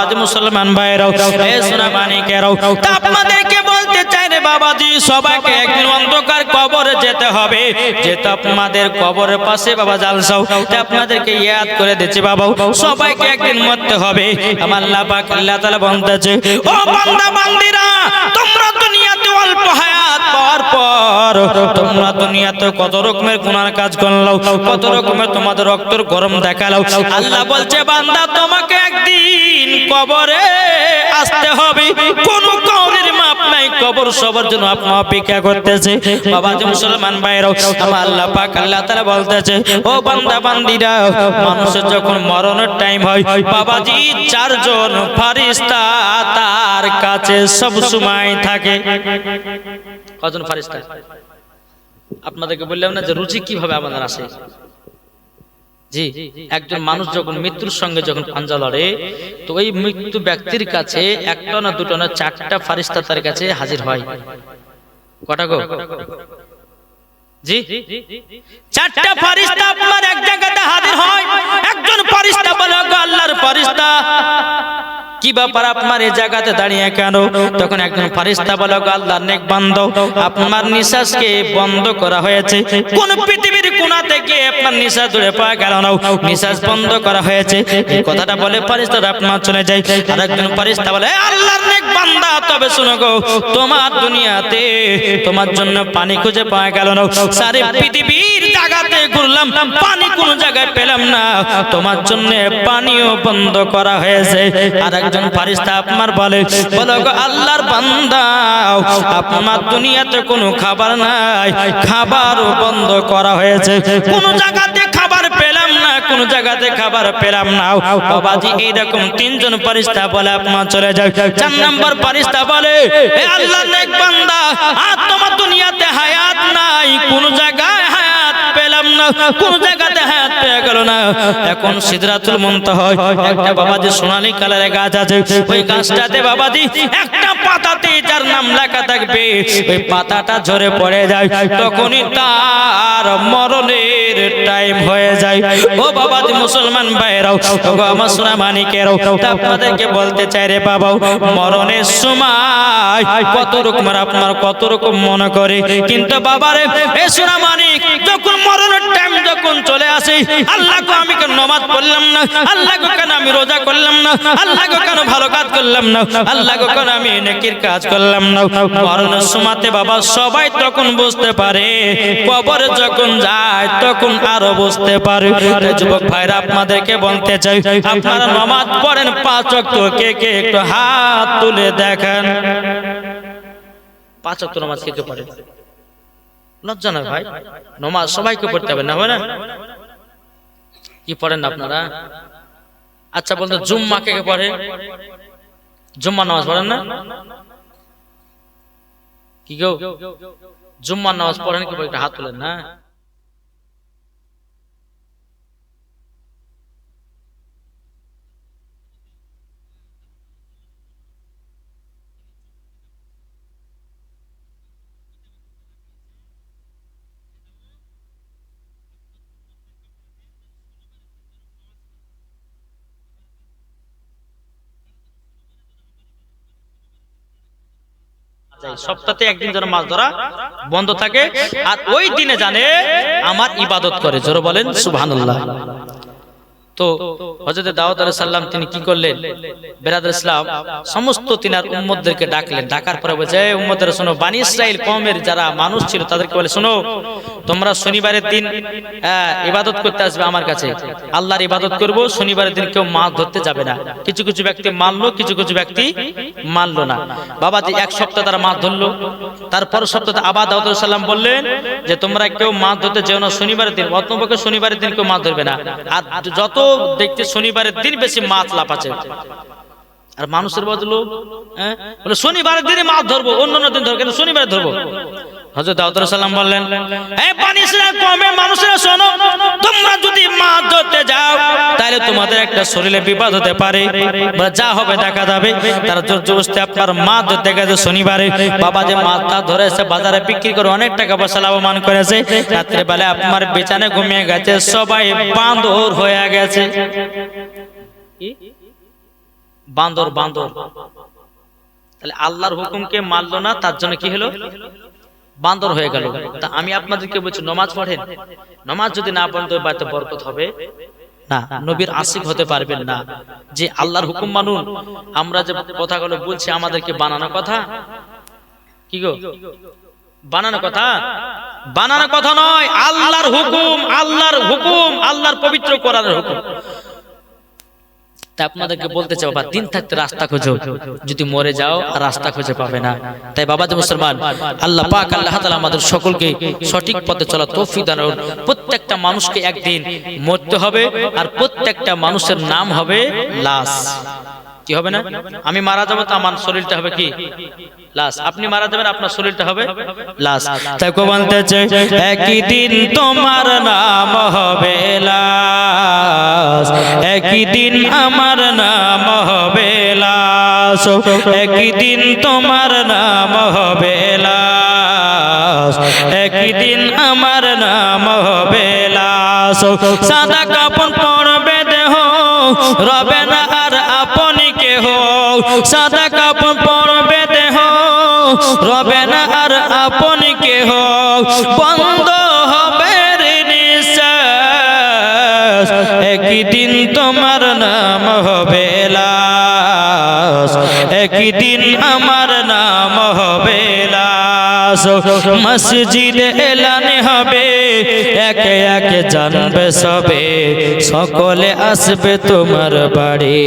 আজ মুসলমান ভাইরাও এ সোনা মানিকেরাও তা আপনাদেরকে বলতে চাই রে বাবাজি, সবাইকে একদিন অন্ধকার কবরে যেতে হবে। যেটা আপনাদের কবরের পাশে বাবা জালসাও আপনাদেরকে ইয়াদ করে দিচ্ছি বাবা, সবাইকে একদিন মরতে হবে। আমার আল্লাহ পাক আল্লাহ তাআলা বলতেছে, ও বান্দা বান্দিরা, তোমরা দুনিয়াতে অল্প হায়াত পাওয়ার পর তোমরা দুনিয়াতে কত রকমের গুনার কাজ করলো, কত রকমের তোমাদের রক্তের গরম দেখালো। আল্লাহ বলছে বান্দা তোমাকে একদিন কবরে আসতে হবে, কোন কবরের মাপ নাই, কবর সবার জন্য আপনি অপেক্ষা করতেছে। বাবাজি মুসলমান ভাইরাও আমার আল্লাহ পাক আল্লাহ তাআলা বলতেছে, ও বান্দা বান্দিরা, মানুষের যখন মরণের টাইম হয় বাবাজি চারজন ফেরেশতা তার কাছে সব সময় থাকে। কজন ফেরেশতা? আপনাদেরকে বললাম না যে রুচি কিভাবে আমাদের আসে। জি, একজন মানুষ যখন মৃত্যুর সঙ্গে যখন পাঞ্জা লড়ে, তো ওই মৃত্যু ব্যক্তির কাছে একটা না দুটো না চারটা ফেরেশতা তার কাছে হাজির হয়। কটা গো? জি, চারটা ফেরেশতা আপনার এক জায়গাতে হাজির হয়। একজন ফেরেশতা বলে, আল্লাহর ফেরেশতা কি ব্যাপার আপনার এই জায়গাতে দাঁড়িয়ে কেন? তখন একজন ফেরেশতা বলে, আল্লাহর নেক বান্দা, আপনার নিঃশ্বাসকে বন্ধ করা হয়েছে। কোন পৃথিবীর কোণা থেকে আপনার নিঃশ্বাস ধরে পাওয়া গেল না, নিঃশ্বাস বন্ধ করা হয়েছে। এই কথাটা বলে ফেরেশতারা আপনার চলে যায়। আর একজন ফেরেশতা বলে, আল্লাহর নেক বান্দা, তবে শুনো গো, তোমার দুনিয়াতে তোমার জন্য পানি খুঁজে পাওয়া গেল না, সারা পৃথিবীর জায়গাতে ঘুরলাম, পানি কোন জায়গায় পেলাম না, তোমার জন্য পানিও বন্ধ করা হয়েছে। আর একজন ফেরেশতা আপনার বলে, বলো গো আল্লাহর বান্দা, আপনার দুনিয়াতে কোনো খাবার নাই, খাবারও বন্ধ করা হয়েছে, কোন জায়গাতে খাবার পেলাম না, কোন জায়গাতে খাবার পেলাম না। বাবাজি এইরকম তিনজন ফেরেশতা বলে আপনার চলে যায়। চার নম্বর ফেরেশতা বলে, হে আল্লাহর নেক বান্দা, আর তোমার দুনিয়াতে হায়াত নাই, কোন জায়গায় হায়াত পেলাম না, কোন জায়গাতে হায়াত পেয়ে গেল না। এখন সিদরাতুল মুনতাহা একটা বাবাজি সোনালী কালারের গাছ আছে, ওই গাছটাতে বাবাজি একটা পাতাতে যার নাম লেখা থাকবে, ওই পাতাটা ঝরে পড়ে যায়, তখনই তার মরণের টাইম হয়ে যায়। ও বাবাজি মুসলমান ভাইরাও, ওগো আমার সোনা মানিকেরাও, আপনাদেরকে বলতে চাই রে বাবা, মরণের সময় কত রকমের আপনার কত রকম মনে করে, কিন্তু বাবারে এ সোনা মানিক, যখন মরণের টাইম যখন চলে আসে, আল্লাহ গো আমি কেন নামাজ পড়লাম না, আল্লাহ গো কেন আমি রোজা করলাম না, আল্লাহ গো কেন ভালো কাজ করলাম না, আল্লাহ গো কেন আমি নেকির কাজ করলাম না। মরণের সময়তে বাবা সবাই তখন বুঝতে পারে, কবরে যখন যায় তখন আরো বুঝতে পারে। যুবক ভাইরা আপনাদেরকে বলতে চাই, আপনারা নামাজ পড়েন 5 ওয়াক্ত, কে কে একটু হাত তুলে দেখেন। 5 ওয়াক্ত নামাজ কে কে পড়ে? লজ্জা না ভাই, নামাজ সবাইকে পড়তে হবে না, হয় না? কি পড়েন আপনারা? আচ্ছা বলতে জুম্মা কে কে পড়ে? জুম্মা নামাজ পড়েন না? কি গো, জুম্মার নামাজ পড়েন কি? একটা হাত তুলেন না। সপ্তাহে একদিন যেন মাছ ধরা বন্ধ থাকে, আর ওই দিনে জানে আমার ইবাদত করে। জোরে বলেন সুবহানাল্লাহ। তো হযরত দাউদ আলাইহিস সালাম তিনি কি করলেন? বেরাদর ইসলাম সমস্ত তিনার উম্মতদেরকে ডাকলেন। ডাকার পরে বলে, উম্মতরা শোনো, বনি ইসরাইল কওমের যারা মানুষ ছিল তাদেরকে বলে, শোনো, তোমরা শনিবারের দিন ইবাদত করতে আসবে আমার কাছে, আল্লাহর ইবাদত করব, শনিবারের দিন কেউ মাছ ধরতে যাবে না। কিছু কিছু ব্যক্তি মানলো, কিছু কিছু ব্যক্তি মানলো না। বাবাজি এক সপ্তাহ তারা মাছ ধরলো। তারপর সপ্তাহে আবার দাউদ আলাইহিস সালাম বললেন যে তোমরা কেউ মাছ ধরতে যেও না শনিবারের দিন, অতপক্ষে শনিবারের দিন কেউ মাছ ধরবে না। আর যত দেখতে শনিবারের দিন বেশি মাছ লাফাচ্ছে, আর মানুষের বদলো বলে শনিবারের দিনে মাছ ধরবো, অন্য দিন ধরবো, কিন্তু শনিবারে ধরবো। হযরত দাউদ আলাইহিস সালাম বললেন, এই বনি ইসরাইল কওমের মানুষেরা শোনো, তোমরা যদি মাছ ধরতে যাও তাহলে তোমাদের একটা শরীরে বিপদ হতে পারে, যা হবে দেখা যাবে। তারা জোর জবরদস্তি আপনার মাছ ধরতে গেছে শনিবারে। বাবা যে মাছটা ধরেছে বাজারে বিক্রি করে অনেক টাকা পয়সা লাভবান করেছে, রাত্রে বেলা আপনার বিছানায় ঘুমিয়ে গেছে, সবাই বাঁদর হয়ে গেছে। বান্দর বান্দর, তাহলে আল্লাহর হুকুমকে মানলো না, তার জন্য কি হলো? বান্দর হয়ে গেল। তা আমি আপনাদেরকে বলছি নমাজ পড়েন, নমাজ যদি না পড়েন তো বাড়িতে বরকত হবে না, নবীর আশিক হতে পারবেন না। যে আল্লাহর হুকুম মানুন, আমরা যে কথাগুলো বলছি আমাদেরকে বানানো কথা, কি গো বানানো কথা? বানানো কথা নয়, আল্লাহর হুকুম, আল্লাহর হুকুম, আল্লাহর পবিত্র কোরআনের হুকুম। তাই আপনাদেরকে বলতে চাই বাবা, দিন থাকতে রাস্তা খোঁজো, যদি মরে যাও আর রাস্তা খুঁজে পাবে না। তাই বাবা যে মুসলমান, আল্লাহ পাক আল্লাহ তাআলা আমাদের সকলকে সঠিক পথে চলা তৌফিক দান করুন। প্রত্যেকটা মানুষকে একদিন মরতে হবে, আর প্রত্যেকটা মানুষের নাম হবে লাশ। কি হবে না? আমি মারা যাবো তো আমার শরীরটা হবে কি? লাশ। আপনি মারা যাবেন, আপনার শরীরটা হবে লাশ। তাই কো বলতেছে একই দিন তোমার নাম হবে লাশ, একই দিন আমার নাম হবে লাশ, একই দিন তোমার নাম হবে লাশ, একই দিন আমার নাম হবে লাশ। সাদা কাপড় পরবে দেহ, রবে না আর আপনি কেহ। সাদা কাপড় পরবে দেহ, রবে না আর আপনি কেহ। বন্ধ হবে নিঃশ্বাস, একই দিন তোমার নাম হবে লাশ, একই দিন আমার নাম হবে লাশ। মসজিদে এলান হবে, একে একে জানবে সবে, সকলে আসবে তোমার বাড়ি।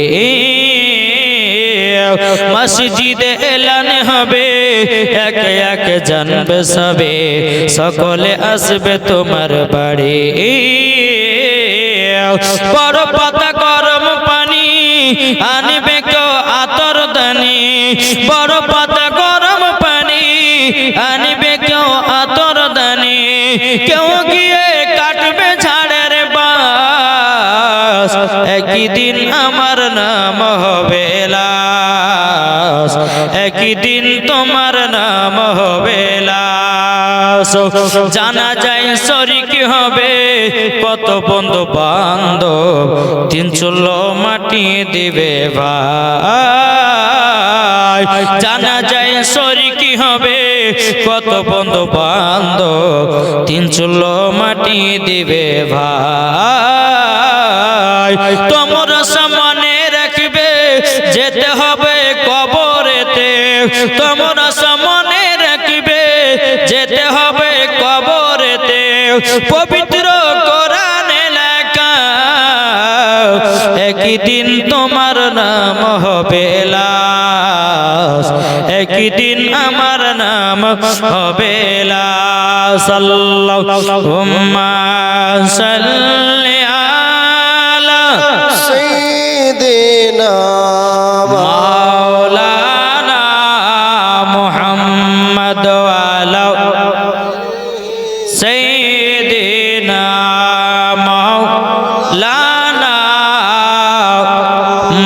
মসজিদে এলান হবে, একে একে জানবে সবে, সকলে আসবে তোমার বাড়ি। বড় পাতা গরম পানি আনবে কেউ আতর দানি, বড় পাতা গরম পানি আনবে কেউ আতর দানি। কেউ গিয়ে কাটবে ঝাড়ের বাঁশ, একই দিন আমার নাম হবে লাশ, একই দিন তোমার নাম হবে লাশ। জানা যায় শরীক হবে কত বন্ধু বান্ধব, দিন চুল মাটি দিবে ভাই। জানা যায় শরীক হবে কত বন্ধু বান্ধব, দিন চুল মাটি দিবে ভাই। তোমরা সামনে রাখবে যেতে হবে কবরেতে, তোমরা সামনে রাখবে যেতে হবে কবরেতে। পবিত্র কোরআনে লেখা একই দিন তোমার নাম হবে লাশ, একই দিন আমার নাম হবে লাশ। আল্লাহুম্মা সাল্লি আলা সাইয়্যিদিনা মাওলানা মুহাম্মদ ওয়া আলা সাইয়্যিদিনা মাওলানা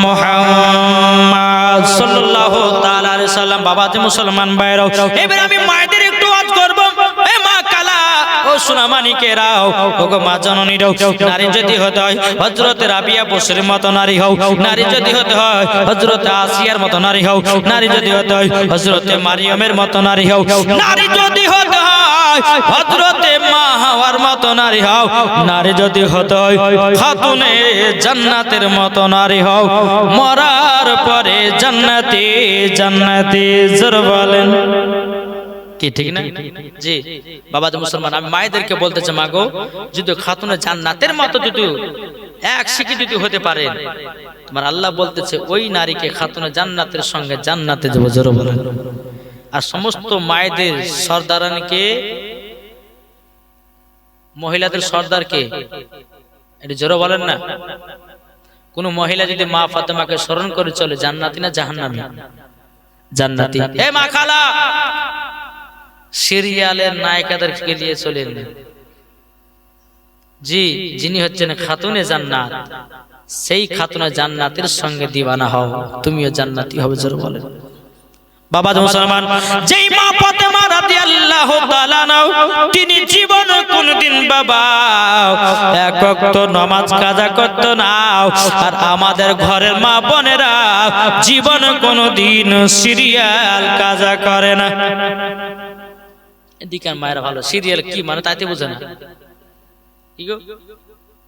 মুহাম্মদ সাল্লাল্লাহু তাআলা আলাইহি সাল্লাম। বাবা যে মুসলমান ভাইরাও, এবার আমি মায়েদের একটু ওয়াজ করব। এ মা কালা, ও সোনামানিকেরাও, ওগো মা জননীরাও, নারী যদি হতে হয় হযরত রাবিয়া বসরির মতো নারী হও, নারী যদি হতে হয় হযরত আসিয়ার মতো নারী হও, নারী যদি হতে হয় হযরত মারিয়ামের মতো নারী হও, নারী যদি হতে হয় হযরত মা হাওয়ার মতো নারী হও, নারী যদি হতে হয় খাতুনে জান্নাতের মতো নারী হও। মরার পরে জান্নাতি জান্নাতি জোর বলেন কি ঠিক না? জি বাবা যে মুসলমান, আমি মায়েদেরকে বলতেছে মা গো, যদি খাতুনে জান্নাতের মতো যদি এক শিখি যদি হতে পারেন, তোমার আল্লাহ বলতেছে ওই নারীকে খাতুনে জান্নাতের সঙ্গে জান্নাতে যাবো, জোর বলেন। আর সমস্ত মায়েদের সর্দারানকে, মহিলাদের সর্দারকে, এটা জোরে বলেন না। কোন মহিলা যদি মা ফাতেমাকে স্মরণ করে চলে, জান্নাতি না জাহান্নামী? জান্নাতি। এ মা খালা, সিরিয়ালের নায়িকাদেরকে নিয়ে চলেন, জি যিনি হচ্ছেন খাতুনে জান্নাত, সেই খাতুনে জান্নাতের সঙ্গে দিওয়ানা হও, তুমিও জান্নাতি হবে, জোরে বলেন। বাবা মুসলমান, যেই মা ফাতেমা রাদিয়াল্লাহু তাআলা আনহা তিনি জীবন কোনদিন বাবা এক ওয়াক্ত নামাজ কাজা করতো না। আর আমাদের ঘরের মা বোনেরা জীবন কোনদিন সিরিয়াল কাজা করে না। এদিকে মায়েরা ভালো, সিরিয়াল কি মানে তাইতে বুঝে না, কি গো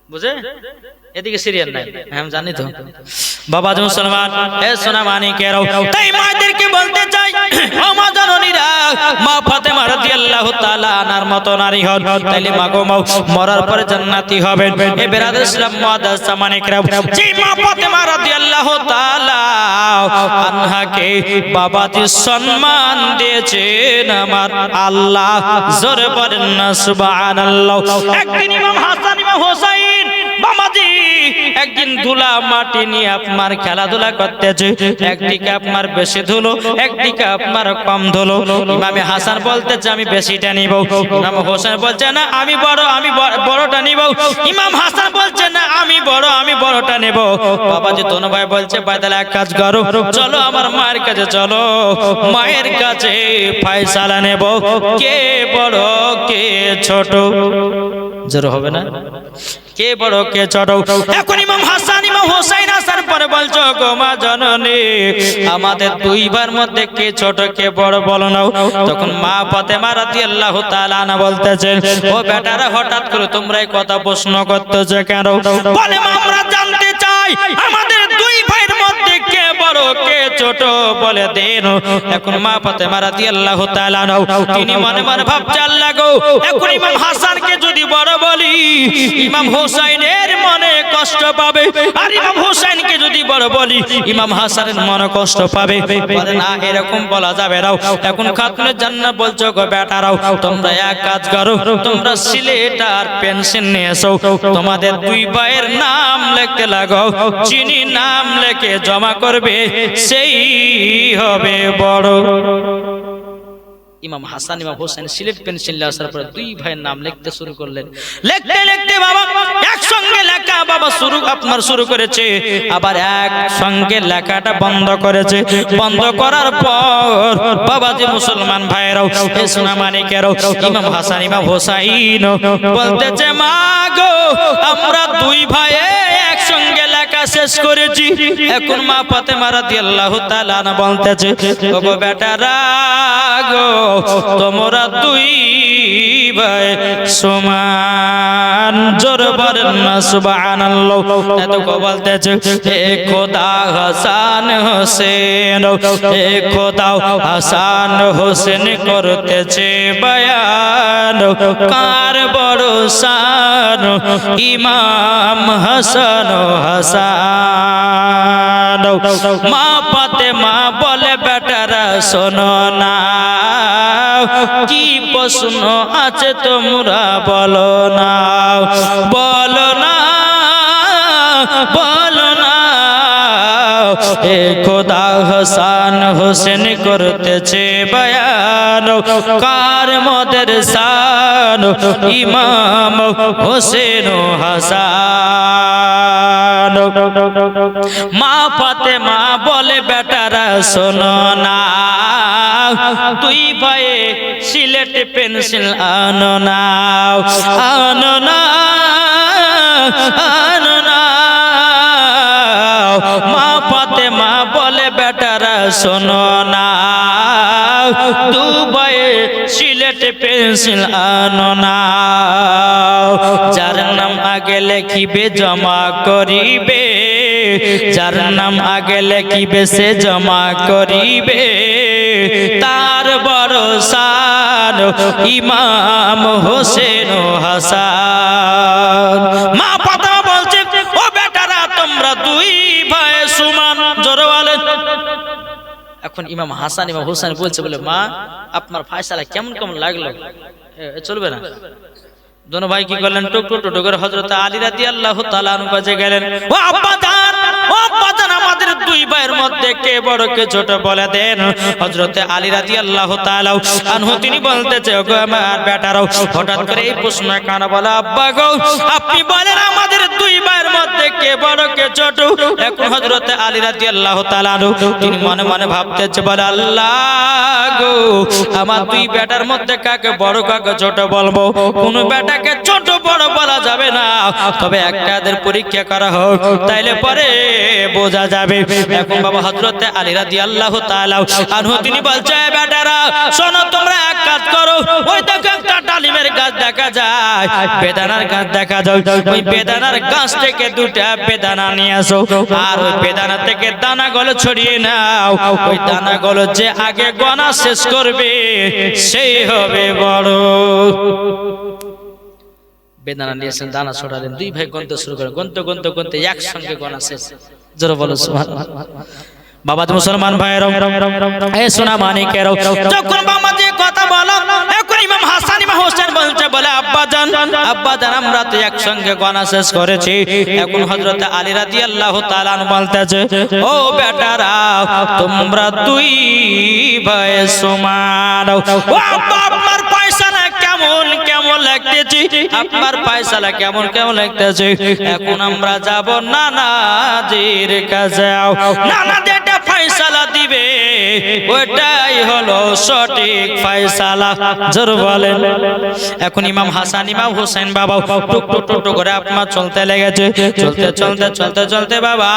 বুঝে? এদিকে সিরিয়াল নাই, আমি জানি তো বাবা মুসলমান। এ সোনা মানিকেরাও, তাই মাদেরকে বলতে চাই ও মা জননীরা, মা ফাতেমা রাদিয়াল্লাহু তাআলা আনহার মত নারী হন, তাইলে মা গো মরার পরে জান্নাতি হবেন। এ বেরাদর ইসলাম মুআদ্দাস মানিকেরাও, যে মা ফাতেমা রাদিয়াল্লাহু তাআলা আনহাকে বাবাজি সম্মান দিয়েছেন আমার আল্লাহ, জোরে বলেন না সুবহানাল্লাহ। একদিন ইমাম হাসান ইমাম হোসেন বাবাজি একদিন ধুলা মাটি নিয়ে আপনার খেলাধুলা করতেছে, একদিকে আপনার বেশি ধুলো, একদিকে আপনার কম ধুলো। ইমামে হাসান বলতেছে আমি বেশিটা নিব, ইমাম হোসেন বলছে না আমি বড়টা নিব। ইমাম হাসান বলছে না আমি বড়টা নেব। বাবাজি দোনো ভাই বলছে ভাই তাহলে এক কাজ করো, চলো আমার মায়ের কাছে চলো, মায়ের কাছে ফয়সালা নেব কে বড় কে ছোট। জোর হবে না, কে বড় কে ছোট। এখন ইমাম হাসান ইমাম হোসেন আসার পরে বলছো গো মা জননী আমাদের দুই ভাইয়ের মধ্যে কে ছোট কে বড় বলো না। তখন মা ফাতেমা রাদিয়াল্লাহু তাআলা আনহা বলতেছেন ও বেটারা হঠাৎ করে তোমরা এই কথা প্রশ্ন করতেছো কেন? বলে আমরা জানতে চাই আমাদের দুই ভাইয়ের মধ্যে কে বড় কে ছোট বলে দেন। এখন মা ফাতেমা রাদিয়াল্লাহু তাআলা আনহা তিনি মনে মনে ভাবছে আল্লাহ গো এখন ইমাম হাসানকে যদি বড় বলি ইমাম হোসেনের মনে কষ্ট পাবে, আর ইমাম হোসেনকে যদি বড় বলি ইমাম হাসানের মনে কষ্ট পাবে। বলে না এরকম বলা যাবে না। এখন খাতুনে জান্নাত বলছো গো বেটারাও তোমরা এক কাজ করো, তোমরা সিলেট আর পেন্সিল নিয়ে এসো, তোমাদের দুই ভাইয়ের নাম লিখতে লাগাও, যিনি নাম লিখে জমা করবে সেই হবে বড়। ইমাম হাসান ইমাম হোসেন সিলেট পেন্সিল আসার পর দুই ভাইয়ের নাম লিখতে শুরু করলেন। লিখতে লিখতে বাবা একসঙ্গে লেখা বাবা শুরু করেছে, আবার একসঙ্গে লেখাটা বন্ধ করেছে। বন্ধ করার পর বাবাজি মুসলমান ভাইরাও এ সোনা মানিকেরাও ইমাম হাসান ইমাম হোসেন বলতেছে মা গো আমরা দুই ভাইয়ে একসঙ্গে লেখা শেষ করেছি। এখন মা ফাতেমা রাদিয়াল্লাহু তাআলা আনহা বলতেছে ও গো বেটারা গো তোমরা দুই ভাই সমান, জোর বলেন না সুবহানাল্লাহ। এত কো বলতেছে এ খোদা হাসান হোসেন, এ খোদা হাসান হোসেন করতেছে বয়ান, কার বড় শান ইমাম হাসান হাসান। মা ফাতেমা বলে বেটারা শোনো না কি প্রশ্ন আছে তোমরা বলো না, বলো না বলো না। এ খোদা হাসান হোসেন করতেছে বয়ান, কার মদের শান ইমাম হোসেন হাসান। মা ফাতেমা বলে বেটারা শোনো না দুই ভাইয়ে সিলেট পেন্সিল আনো না, আনো না আনো না। মা ফাতেমা বলে বেটারা শোনো না দুবাই সিলেট পেন্সিল আনো না, যার নাম আগে লেখিবে জমা করিবে, যার নাম আগে লেখিবে সে জমা করিবে, তার বড় শান ইমাম হোসেন হাসান। মা ফাতেমা বলছে ও বেটারা তোমরা দুই ভাই সমান, জোরে বলেন। এখন ইমাম হাসান ইমাম হোসেন বলছে বলে মা আপনার ফয়সালা কেমন কেমন লাগলো, চলবে না। দোনো ভাই কি করলেন টুক টুক টুক করে হযরত আলী রাদিয়াল্লাহু তাআলা আনহু কাছে গেলেন। ও আব্বা জান আব্বাজান আমাদের দুই ভাইয়ের মধ্যে কে বড় কে ছোট বলে দেন। হযরতে আলী রাদিয়াল্লাহু তাআলা আনহু তিনি বলতেছে ওগো আমার বেটারাও, হঠাৎ করে এই প্রশ্ন কেন বলে আব্বা গো আপনি বলেন আমাদের দুই ভাইয়ের মধ্যে কে বড় কে ছোট। এখন হযরতে আলী রাদিয়াল্লাহু তাআলা তিনি মনে মনে ভাবতেছে বলে আল্লাহ গো আমার দুই বেটার মধ্যে কাকে বড় কাকে ছোট বলবো, কোন বেটাকে ছোট বড় বলা যাবে না, তবে একটাদের পরীক্ষা করা হোক তাইলে পরে বোঝা যাবে। এখন বাবা হযরতে আলী রাদিয়াল্লাহু তাআলা আনহু তিনি বলছে বেটারা শোনো তোমরা এক কাজ করো, ওই দেখো একটা ডালিমের গাছ দেখা যায়, বেদানার গাছ দেখা যায়, ওই বেদানার গাছ থেকে দুটা বেদানা নিয়ে আসো আর ওই বেদানা থেকে দানাগুলো ছড়িয়ে নাও, ওই দানাগুলো যে আগে গোনা শেষ করবে সেই হবে বড়। বেদানা নিয়েছেন দানা ছড়ালেন, দুই ভাই গন্তে শুরু করে গন্তে গন্তে গন্তে একসঙ্গে গোনা শেষ। জোরে বলো সুবহানাল্লাহ। বাবা মুসলমান ভাইয়েরাও এ সোনা মানিকেরাও যখন বাবা যে কথা বলো এখন ইমাম হাসান ইমাম হোসেন বলছে বলে আব্বাজান আমরা তো একসঙ্গে গোনা শেষ করেছি। এখন হযরতে আলী রাদিয়াল্লাহু তাআলা বলতেছে ও বেটারা তোমরা দুই ভাই সমান। ও আব্বা আপনার ফয়সালা কেমন কেমন লাগতেছে, আপনার ফয়সালা কেমন কেমন লাগতেছে। এখন আমরা যাব নানাজির কাছে, নানা যেটা ফয়সালা দিবে ওটাই হলো সঠিক ফয়সালা। জোর বলেন। এখন ইমাম হাসান ইমাম হোসেন বাবা টুক টুক টুক করে আপনার চলতে লেগেছে, চলতে চলতে চলতে চলতে বাবা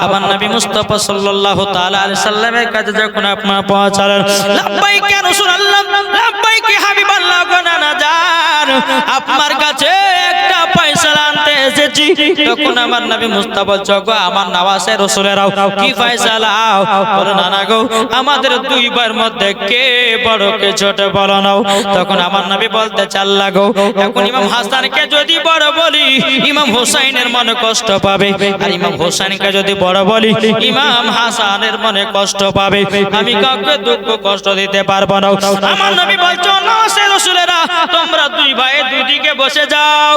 আমার নবী মুস্তাফা সাল্লাল্লাহু তাআলা আলাইহি সাল্লামের কাছে যখন আপনার পৌঁছালেন, লাব্বাইক ইয়া রাসূলুল্লাহ, লাব্বাইক ইয়া হাবিবাল্লাহ, গোনা যান আপনার কাছে একটা ফয়সালা আনতে এসেছি। তখন আমার নবী মুস্তাফা বলছে গো আমার নওয়াসে রাসূলেরাও কি ফয়সালা, বলে না না গো আমাদের দুই ভাইয়ের মধ্যে কে বড় কে ছোট বলো নাও। তখন আমার নবী বলতে চাল্লা গো এখন ইমাম হাসানকে যদি বড় বলি ইমাম হোসাইনের মনে কষ্ট পাবে, আর ইমাম হোসাইনকে যদি বড় বলি ইমাম হাসানের মনে কষ্ট পাবে, আমি কাউকে দুঃখ কষ্ট দিতে পারবো না। আমার নবী বলছো নওয়াসে রাসূলেরা তোমরা দুই ভাই দুই দিকে বসে যাও।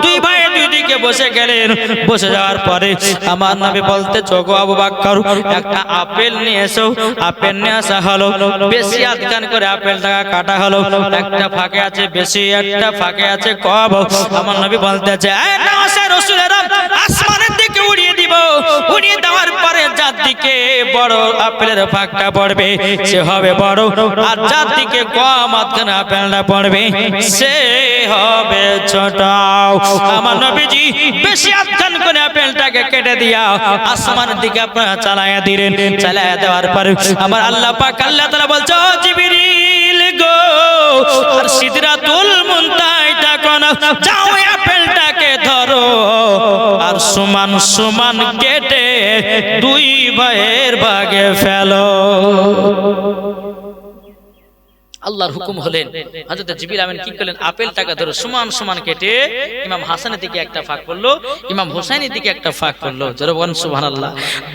দুই ভাই দুই দিকে বসে গেলেন, বসে যাওয়ার পরে আমার নবী বলতে চোখো আবু বকর একটা আপেল নিয়ে এসো। আপেল নিয়ে আসা হলো, বেশি আধখান করে আপেলটা কাটা হলো, একটা ফাঁকে আছে বেশি একটা ফাঁকে আছে কম। আমার নবী বলতেছে এই নওয়াসে রাসূলেরা আসমানের দিকে উড়িয়ে দিব, উড়িয়ে দেওয়ার পরে যার দিকে বড় আপেলের ফাঁকটা পড়বে সে হবে বড়, আর যার দিকে কম আধখান আপেলটা পড়বে সে হবে ছোট। আমার নবীজি বেশি আধখান করে আপেলটাকে কেটে দিয়া আসমানের দিকে আপনারা চালায়া দিলেন। চালায়া দেওয়ার পর আমার আল্লাহ পাক আল্লাহ তাআলা বলছে ও জিবরিল গো আর সিদরাতুল মুনতাহায় থাকো না, যাও আপেলটাকে ধরো আর সমান সমান কেটে দুই ভাইয়ের ভাগে ফেলো। আল্লাহর হুকুম হলেন হযরত জিবরিল আমিন কি করলেন আপেলটাকে ধরে সমান সমান কেটে ইমাম হাসানের দিকে একটা ফাঁক করলো, ইমাম হোসেনের দিকে একটা ফাঁক করলো। জোরে বলেন সুবহানাল্লাহ।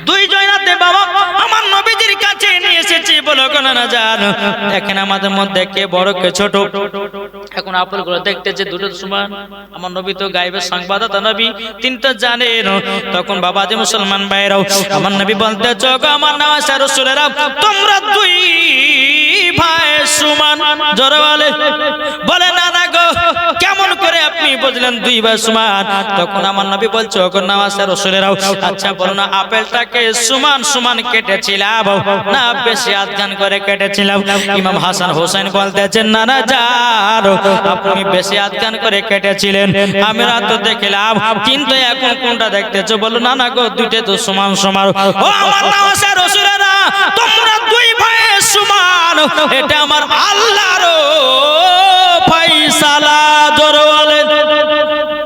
দুই জয়নাতে বাবা আমার নবীজির কাছে নিয়ে এসেছি বলো কোন না জান দেখেন আমাদের মধ্যে কে বড় কে ছোট। এখন আপেলগুলো দেখতে যে দুটো সমান, আমার নবী তো গায়েবের সংবাদদাতা নবী তিনি তো জানেন। তখন বাবা যে মুসলমান ভাইরাও আমার নবী বলতে চোখ আমার নওয়াসে রাসূলেরা তোমরা দুই ভাই সমান। জোরে বলে না না গো কেমন করে আপনি বুঝলেন দুই ভাই সমান? তখন আমার নবী বলছে ওগো নওয়াসে রাসূলেরাও আচ্ছা বলো না আপেলটাকে সমান সমান কেটেছিলাম না বেশি আধখান করে কেটেছিলাম? ইমাম হাসান হোসেন বলতেছেন না না যান আপনি বেশি আধখান করে কেটেছিলেন আমরা তো দেখলাম, কিন্তু এখন কোনটা দেখতেছো? বলো না না গো দুইটা তো সমান সমান। ও আমার নওয়াসে রাসূলেরা তোমরা দুই ভাই সমান, এটা আমার আল্লাহর ফয়সালা। জোরে বলেন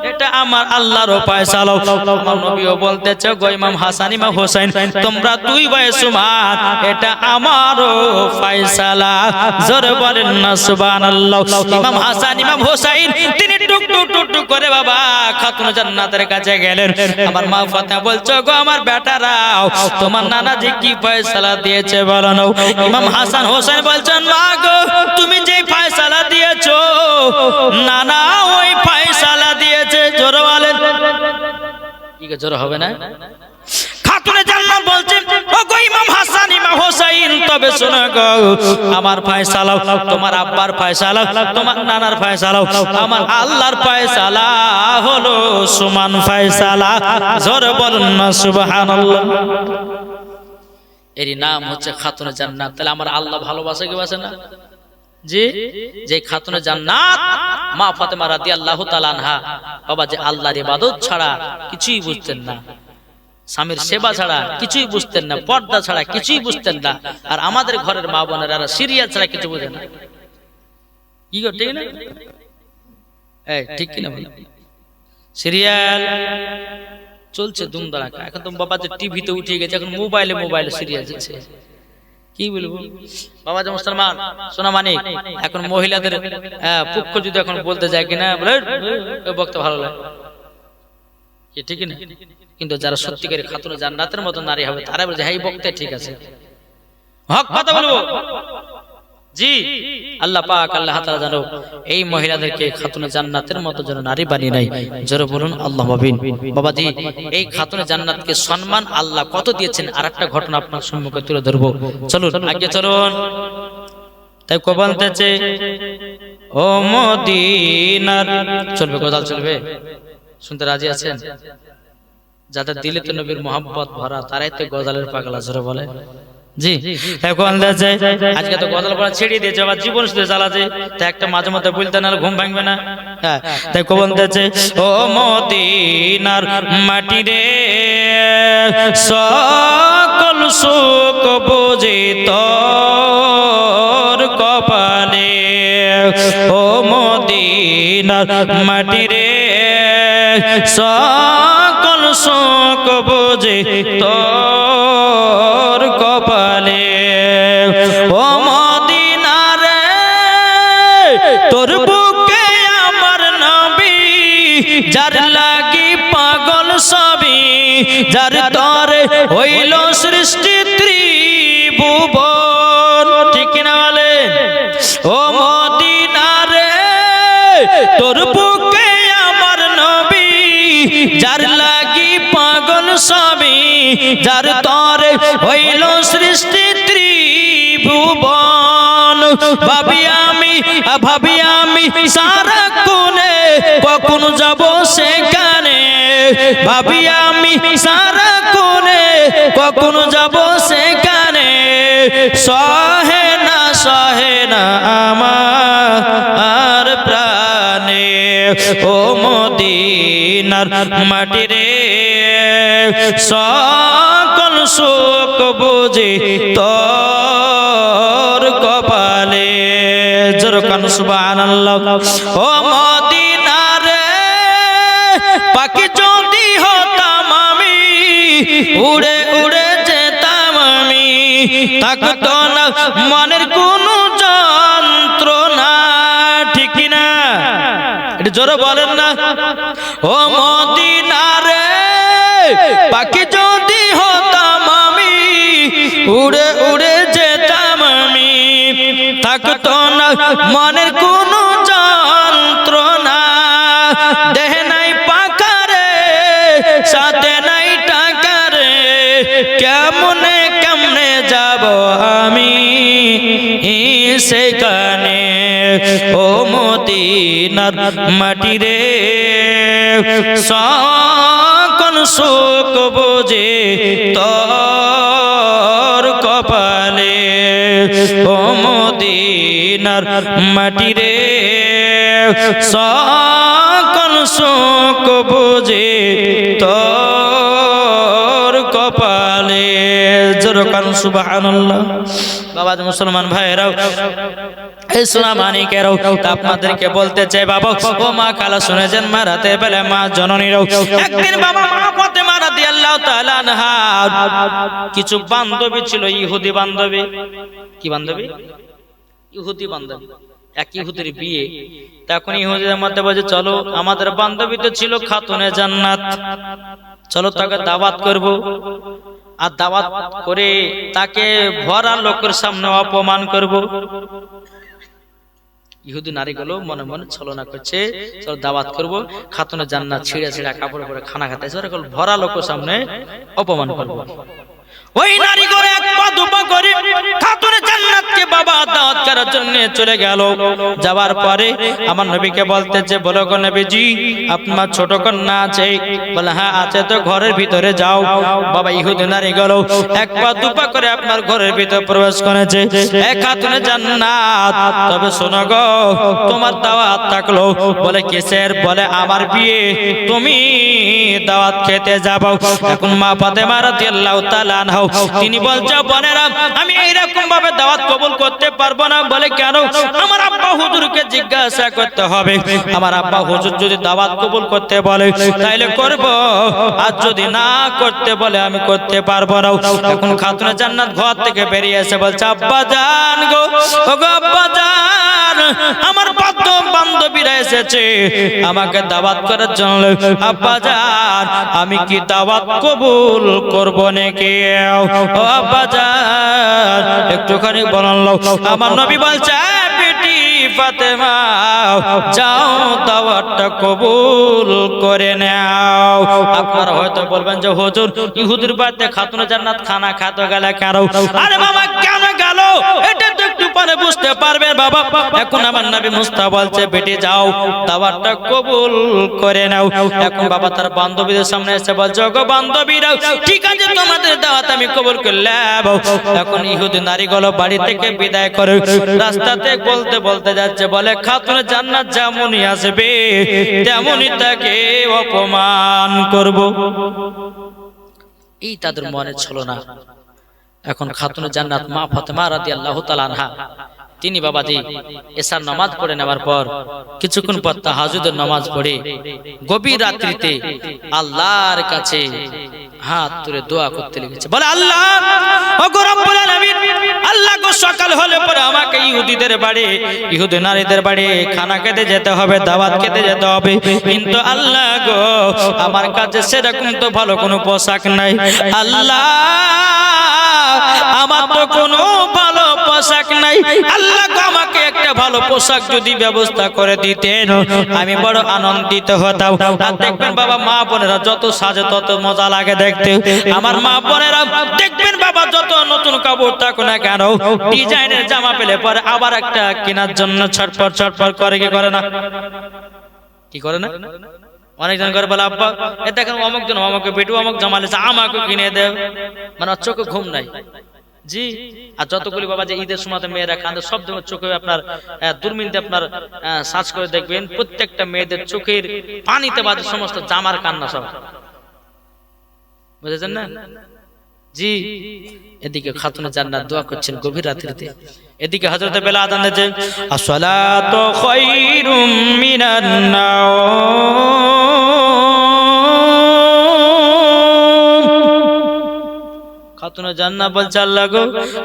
এটা আমার আল্লাহর ফয়সালা। আমার নবীও বলতেছে গো ইমাম হাসান ইমাম হোসেন তোমরা দুই ভাই সমান, এটা আমারও ফয়সালা। জোরে বলেন না সুবহানাল্লাহ। ইমাম হাসান ইমাম হোসেন তিনি টুক টুক টুক টুক করে বাবা খাতুন জান্নাতের কাছে গেলেন। আমার মা ফাতেমা বলছো গো আমার বেটারাও তোমার নানাজি কি ফয়সালা দিয়েছে বলো না? ইমাম হাসান হোসেন বলছেন মা গো তুমি যে ফয়সালা দিয়েছো নানা ওই ফয়সালা দিয়েছে। জোরে বলেন কি জোরে হবে না? খাতুনে জান্নাত বলছেন, ওগো ইমাম হাসান ইমাম হোসেন, তবে শোনো গো, আমার ফয়সালা, তোমার আব্বার ফয়সালা, তোমার নানার ফয়সালা, আমার আল্লাহর ফয়সালা হলো সমান ফয়সালা। জোরে বলুন না সুবহানাল্লাহ। এরই নাম হচ্ছে খাতুনে জান্নাত। তাহলে আমার আল্লাহ ভালোবাসে কি বাসে না? জি, যে খাতুনে জান্নাত মা ফাতেমা রাদিয়াল্লাহু তাআলা আনহা, বাবা যে আল্লাহর ইবাদত ছাড়া কিছুই বুঝতেন না, স্বামীর সেবা ছাড়া কিছুই বুঝতেন না, পর্দা ছাড়া কিছুই বুঝতেন না। আর আমাদের ঘরের মা বোনেরা সিরিয়াল ছাড়া কিছু বোঝে না। কি গো, ঠিক না? ঠিক কিনা? সিরিয়াল চলছে দুমদারাকা। এখন তো বাবা যে টিভিতে উঠে গেছে, এখন মোবাইলে মোবাইলে সিরিয়াল চলছে। কি বলবো বাবা যে মুসলমান সোনা মানিক, এখন মহিলাদের পক্ষ যদি এখন বলতে যায় কিনা বলে বক্তা ভালো লাগে, ঠিক না? কিন্তু যারা সত্যিকারের খাতুনে জান্নাতের মতো নারী হবে তারা বলছে হ্যাঁ বক্তা ঠিক আছে, হক কথা বলবো। জি, আল্লাহ পাক আল্লাহ তাআলা জানো এই মহিলাদেরকে খাতুনে জান্নাতের মতো যেন নারী বানিয়ে নেয়। জোরে বলুন আল্লাহ আমিন। বাবাজি, এই খাতুনে জান্নাতকে সম্মান আল্লাহ কত দিয়েছেন আরেকটা ঘটনা আপনার সম্মুখে তুলে ধরবো। চলুন আগে চলুন। তাই কো বলতেছে, ও মদিনার, চলবে গজাল চলবে, শুনতে রাজি আছেন? যাদের দিলে তো নবীর মোহাম্মত ভরা তারাই তো গজালের পাগলা। জোরে বলে জি। এখন আজকে তো গজাল পড়া ছেড়ে দিয়েছে, আবার জীবন শুধু জ্বালাছে, তাই একটা মাঝে মধ্যে বলতে না ঘুম ভাঙবে না। হ্যাঁ, তাই কো বলতেছে, ও মদিনার মাটি রে, সকল সুখ বুঝি তোর কপালে, ও মদিনার মাটি রে, সকল সুখ বুঝি তোর কপালে, ও মদিনা রে, তোর বুকে আমার নবী, যার লাগি পাগল সবই, যার তরে হইল সৃষ্টি ত্রিভুবন। ঠিক কিনা বলেন? ও মদিনা রে, তোর বুকে আমার নবী, যার লাগি পাগল সবই, যার তরে হইল সৃষ্টি ত্রিভুবন। ভাবি আমি সারা কোণে, কখন যাব সেখানে, ভাবি আমি সারা কোণে, কখন যাব সেখানে, সহে না আমার প্রাণে, ও মদিনার মাটি রে, সকল সুখ বুঝি তোর কপালে। জোরে কান সুবহানাল্লাহ। ও মদিনা রে, পাখি যদি হতাম আমি, উড়ে উড়ে যেতাম আমি, থাকতো না মনের কোনো যন্ত্রণা। ঠিক কিনা? এটা জোরে বলেন না। ও মদিনা রে, পাখি যদি হতাম আমি, উড়ে উড়ে যেতাম আমি, থাকতো না মনের কোনো যন্ত্রণা। দেহে নাই পাখা রে, সাথে নাই টাকা রে, কেমনে কেমনে যাব আমি সেখানে, ও মদিনার মাটি রে, সকল সুখ বুঝি তোর কপালে, ও মদিনার মাটি রে, সকল সুখ বুঝি তোর কপালে। জোরে কান সুবহানাল্লাহ। বাবা মুসলমান ভাইরাও, এই সোনা মানিকেরাও, আপনাদেরকে বলতে চাই বাবা, ও মা খালা শুনেছেন, মা রাতে বেলা মা জননীরাও, একদিন বাবা মা ফাতেমা রাদিয়াল্লাহু তাআলা আনহা কিছু বান্ধবী ছিল, ইহুদি বান্ধবী। কি বান্ধবী? ইহুদি বান্ধবী। এক ইহুদির বিয়ে। তখন ইহুদিদের মধ্যে বলছে, চলো আমাদের বান্ধবী তো ছিল খাতুনে জান্নাত, চলো তাকে দাওয়াত করব। আর দাওয়াত করে তাকে ভরা লোকের সামনে অপমান করব। ইহুদি নারীগুলো মনে মনে ছলনা করছে, চলো দাওয়াত করব, খাতুনে জান্নাত ছিঁড়ে ছিঁড়ে কাপড় পরে খানা খাতে, ভরা লোকের সামনে অপমান করব। ওই নারী করে এক পা দুপা করে খাতুনে জান্নাতকে বাবা দাওয়াত করার জন্য চলে গেল। যাওয়ার পরে আমার নবীকে বলতেছে, বলো গো নবীজি আপনার ছোট কন্যা আছে? বলে হ্যাঁ আছে। তো ঘরের ভিতরে যাও। বাবা ইহুদি নারী গেল এক পা দুপা করে আপনার ঘরের ভিতরে প্রবেশ করেছে। এক খাতুনে জান্নাত, তবে শোনো গো তোমার দাওয়াত থাকলো। বলে কিসের? বলে আমার বিয়ে, তুমি দাওয়াত খেতে যাবো। এখন মা ফাতেমা রাদিয়াল্লাহু তাআলা আনহা তিনি বলছে, বোনেরা আমি এইরকম ভাবে দাওয়াত কবুল করতে পারবো না। বলে কেন? আমার আব্বা হুজুরকে জিজ্ঞাসা করতে হবে। আমার আব্বা হুজুর যদি দাওয়াত কবুল করতে বলে তাইলে করব, আর যদি না করতে বলে আমি করতে পারবো না। এখন খাতুনে জান্নাত ঘর থেকে বেরিয়ে এসে বলছে, আব্বা জান গো, ওগো আব্বা জান, আমার বান্ধবীরা এসেছে আমাকে দাওয়াত করার জন্য। আব্বা জান আমি কি দাওয়াত কবুল করব নাকি? ও আব্বা জান একটুখানি বলুন। আমার নবী বলছে, বেটি ফাতেমা যাও দাওয়াতটা কবুল করে নাও। আপনারা হয়তো বলবেন যে হুজুর ইহুদির বাড়িতে খাতুনে জান্নাত খানা খাতে গেলে কেন? আরে বাবা কেন গেল এটা তো একটু পরে বুঝতে পারবে বাবা। এখন আমার নবী মুস্তাফা বলছে, বেটি যাও দাওয়াতটা কবুল করে নাও। এখন বাবা তার বান্ধবীদের সামনে এসে বলছে, গো বান্ধবীরা ঠিক আছে তোমাদের দাওয়াত আমি কবুল করলাম। এখন ইহুদি নারীগুলো বাড়ি থেকে বিদায় করে রাস্তাতে বলতে বলতে যাচ্ছে, বলে খাতুনে জান্নাত যেমনই আসবে তেমনই তাকে অপমান করব। এই তাদের মনে ছিল না। এখন খাতুনে জান্নাত মা ফাতেমা রাদিয়াল্লাহু তাআলা আনহা তিনি বাবাজি এশার নামাজ পড়ে নেওয়ার পর কিছুক্ষণ পর তাহাজ্জুদের নামাজ পড়ে গভীর রাত্রিতে আল্লাহর কাছে হাত তুলে দোয়া করতে লেগেছে। বলে আল্লাহ ওগো রব্বুল আলামিন, আল্লাহ গো সকাল হলে পরে আমাকে ইহুদিদের বাড়ি, ইহুদি নারীদের বাড়ি খানা খেতে যেতে হবে, দাওয়াত খেতে যেতে হবে। কিন্তু আল্লাহ গো আমার কাছে সেরকম তো ভালো কোনো পোশাক নাই। আল্লাহ আমার তো কোনো ভালো পোশাক নাই। আল্লাহ গো আমাকে একটা ভালো পোশাক যদি ব্যবস্থা করে দিতেন আমি বড় আনন্দিত হতাম। আর দেখবেন বাবা মা বোনেরা যত সাজে তত মজা লাগে দেখতে। আমার মা বোনেরা দেখবেন বাবা যত নতুন কাপড় থাকুক না কেন, ডিজাইনের জামা পেলে পরে আবার একটা কেনার জন্য ছটফট ছটফট করে, কি করে না? কি করে না? অনেকজন করে বলে, আব্বা এ দেখেন অমুক জন আমাকে বেটু অমুক জামা লেছে আমাকে কিনে দেও। মানে চোখে ঘুম নাই জি। আর যতগুলি বাবা যে ঈদের সময় মেয়েরা কাঁদে সব চোখে আপনার দূরবীনতে আপনার সার্চ করে দেখবেন প্রত্যেকটা মেয়েদের চোখের পানিতে বাজে সমস্ত জামার কান্না সব, বুঝেছেন না জি। এদিকে খাতুনে জান্নাত দোয়া করছেন গভীর রাত্রিতে, এদিকে হযরত বেলাল আযান দিয়েছে, আসসালাতু খায়রুম মিনান নাওম। খাতুনে জান্নাত বলছে, আল্লাহ গো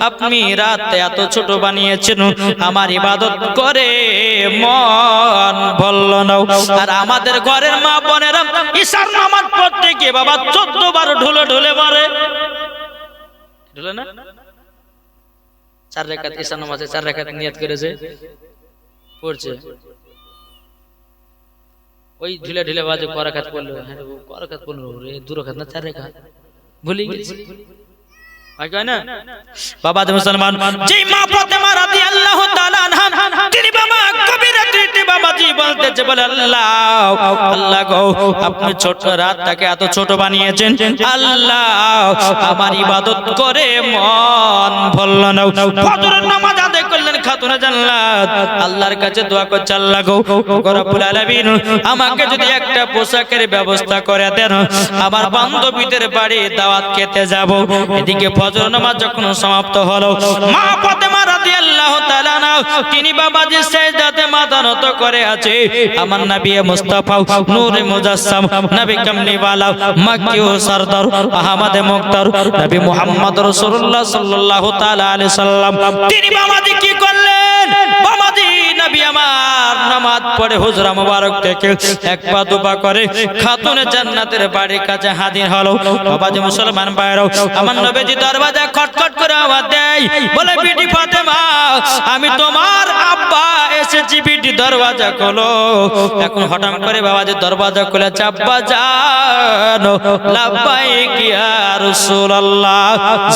আপনি রাত এত ছোট বানিয়েছেন, আমার ইবাদত করে মন ভরল না। আর আমাদের ঘরের মা বোনেরা ঈশার নামাজ পড়তে গিয়ে বাবা 14 বার ঢুলে ঢুলে মারে, ঢুলে না 4 রাকাত ঈশার নামাজে 4 রাকাত নিয়ত করেছে পড়ছে, ওই ঢিলে ঢিলে বাজে ক রাকাত পড়লো, হ্যাঁ ক রাকাত পড়লো রে 2 রাকাত না 4 রাকাত ভুলে গেছি। বাবা মুসলমান যেই মা ফাতেমা রাদিয়াল্লাহু তাআলা আনহা তিনি বাবা কবির রাত্রিতে বাবাজি বলতেছে, বলে আল্লাহ আল্লাহ গো আপনি ছোট রাতটাকে এত ছোট বানিয়েছেন, আল্লাহ আমার ইবাদত করে মন ভরল না। ফজরের নামাজ আদায় করলেন খাতুনে জান্নাত, আল্লাহর কাছে দোয়া করছে, আল্লাহ গো রব্বুল আলামিন আমাকে যদি একটা পোশাকের ব্যবস্থা করে দেন আমার বান্ধবীদের বাড়ি দাওয়াত খেতে যাব। এদিকে ফজর নামাজ যখন সমাপ্ত হলো মা ফাতেমা রাদিয়াল্লাহু তাআলা তিনি বাবাজি সিজদাতে মাথা নত করে আছে। আমার নবী মুস্তাফা নূরে মুজাসসাম নবী কামলিওয়ালা মক্কি ও সরদার আহমদ মুখতার নবী মুহাম্মদ রাসূলুল্লাহ সাল্লাল্লাহু তাআলা আলাইহি সাল্লাম তিনি বাবাজি কি করলেন? বাবাজি নবী আমার নামাজ পড়ে হুজরা মুবারক থেকে এক পা দুপা করে খাতুনে জান্নাতের বাড়ির কাছে হাজির হলো। বাবাজি মুসলমান ভাইরা আমার নবীজি দরজা খটখট করে আওয়াজ দেয়, বলে বিটি ফাতেমা আমি তোমার আব্বা এসেছি বিটি দরওয়াজা খোলো। এখন হঠাৎ করে বাবা যে দরওয়াজা খুলে আব্বা জানো লাব্বাইক ইয়া রাসূলুল্লাহ,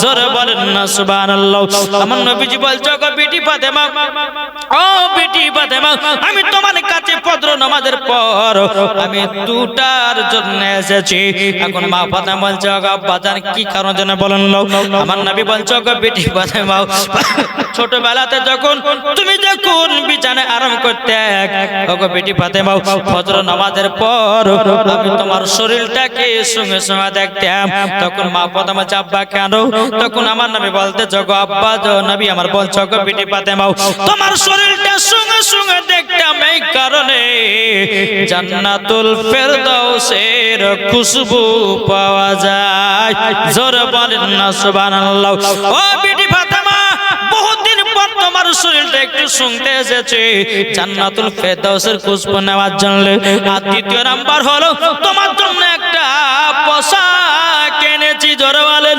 জোরে বলেন না সুবহানাল্লাহ। আমার নবীজি বলছে গো বিটি ফাতেমা, ও বিটি ফাতেমা, আমি তোমার কাছে ফজর নামাজের পর আমি দুটার জন্য এসেছি। এখন মা ফাতেমা বলছে গো আব্বা জান কি কারণে জন্য বলেন। আমার নবী বলছে গো বিটি ফাতেমা, ছোটবেলাতে যখন তুমি যখন বিছানায় আরাম করতে গো বিটি ফাতেমা, ফজর নামাজের পর আমি তোমার শরীরটাকে সঙ্গে সঙ্গে দেখতাম। তখন মা ফাতেমা আব্বা কেন? তখন আমার নবী বলতে গো আব্বা নবী আমার বলছো গো বিটি ফাতেমা, তোমার শরীরটা সঙ্গে সঙ্গে দেখতাম এই কারণে জান্নাতুল ফেরদাউসের খুশবু পাওয়া যায়। জোরে বলেন না সুবহানাল্লাহ। ও বিটি ফাতেমা, বহুদিন পর তোমার শরীরটা একটু শুনতে এসেছে জান্নাতুল ফেরদাউসের খুশবু নেওয়ার জন্য। আর দ্বিতীয় নাম্বার হলো তোমার জন্য একটা পোশাক এনেছি। জোরে বলেন।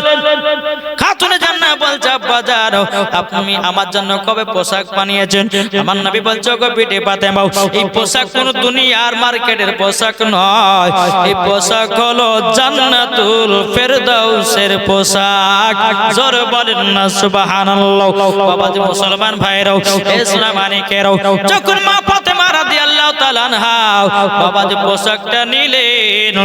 খাতুনে জান্নাত বলছে আব্বা জানো আপনি আমার জন্য কবে পোশাক বানিয়েছেন? আমার নবী বলছে গো বিটি ফাতেমা, এই পোশাক কোন দুনিয়ার মার্কেটের পোশাক নয়, এই পোশাক হলো জান্নাতুল ফেরদাউসের পোশাক। জোরে বলেন না সুবহানাল্লাহ। বাবা যে মুসলমান ভাইরাও, ইসলাম মানিকেরাও, যখন মা ফাতেমা রাদিয়াল্লাহু তাআলা আনহা বাবা যে পোশাকটা নিলেন,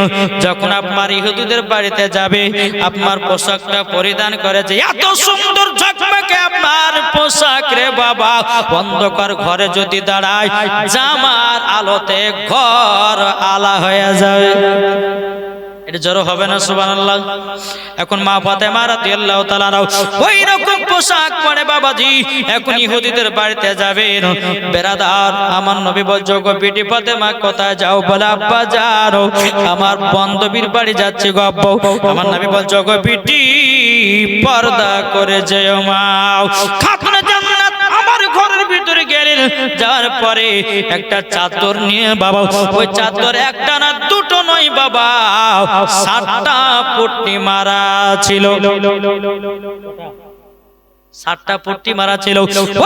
যখন আপনার ইহুদিদের বাড়িতে যাবে আপনার পোশাকটা পরিধান করেছে, এত সুন্দর ঝকমকে আপনার পোশাক রে বাবা, অন্ধকার ঘরে যদি দাঁড়ায় জামার আলোতে ঘর আলা হয়ে যাবে। এটা জড়ো হবে না সুবহানাল্লাহ। এখন মা ফাতেমা রাদিয়াল্লাহু তাআলা ওই রকম পোশাক পরে বাবাজি এখন ইহুদিদের বাড়িতে যাবেন। বেরাদার আমার নবী বলছে গো বিটি ফাতেমা কোথায় যাও? বলে আব্বা যাও আমার বান্ধবীর বাড়ি যাচ্ছি গো আব্বা। আমার নবী বলছে গো বিটি পর্দা করে যেও মা। খাতুনে জান্নাত আমার ঘরের ভিতরে গেলেন, যাওয়ার পরে একটা চাদর নিয়ে বাবা, ওই চাদর একটা না দুটো নয় বাবা 7টা পট্টি মারা ছিল। 7টা পট্টি মারা ছিল।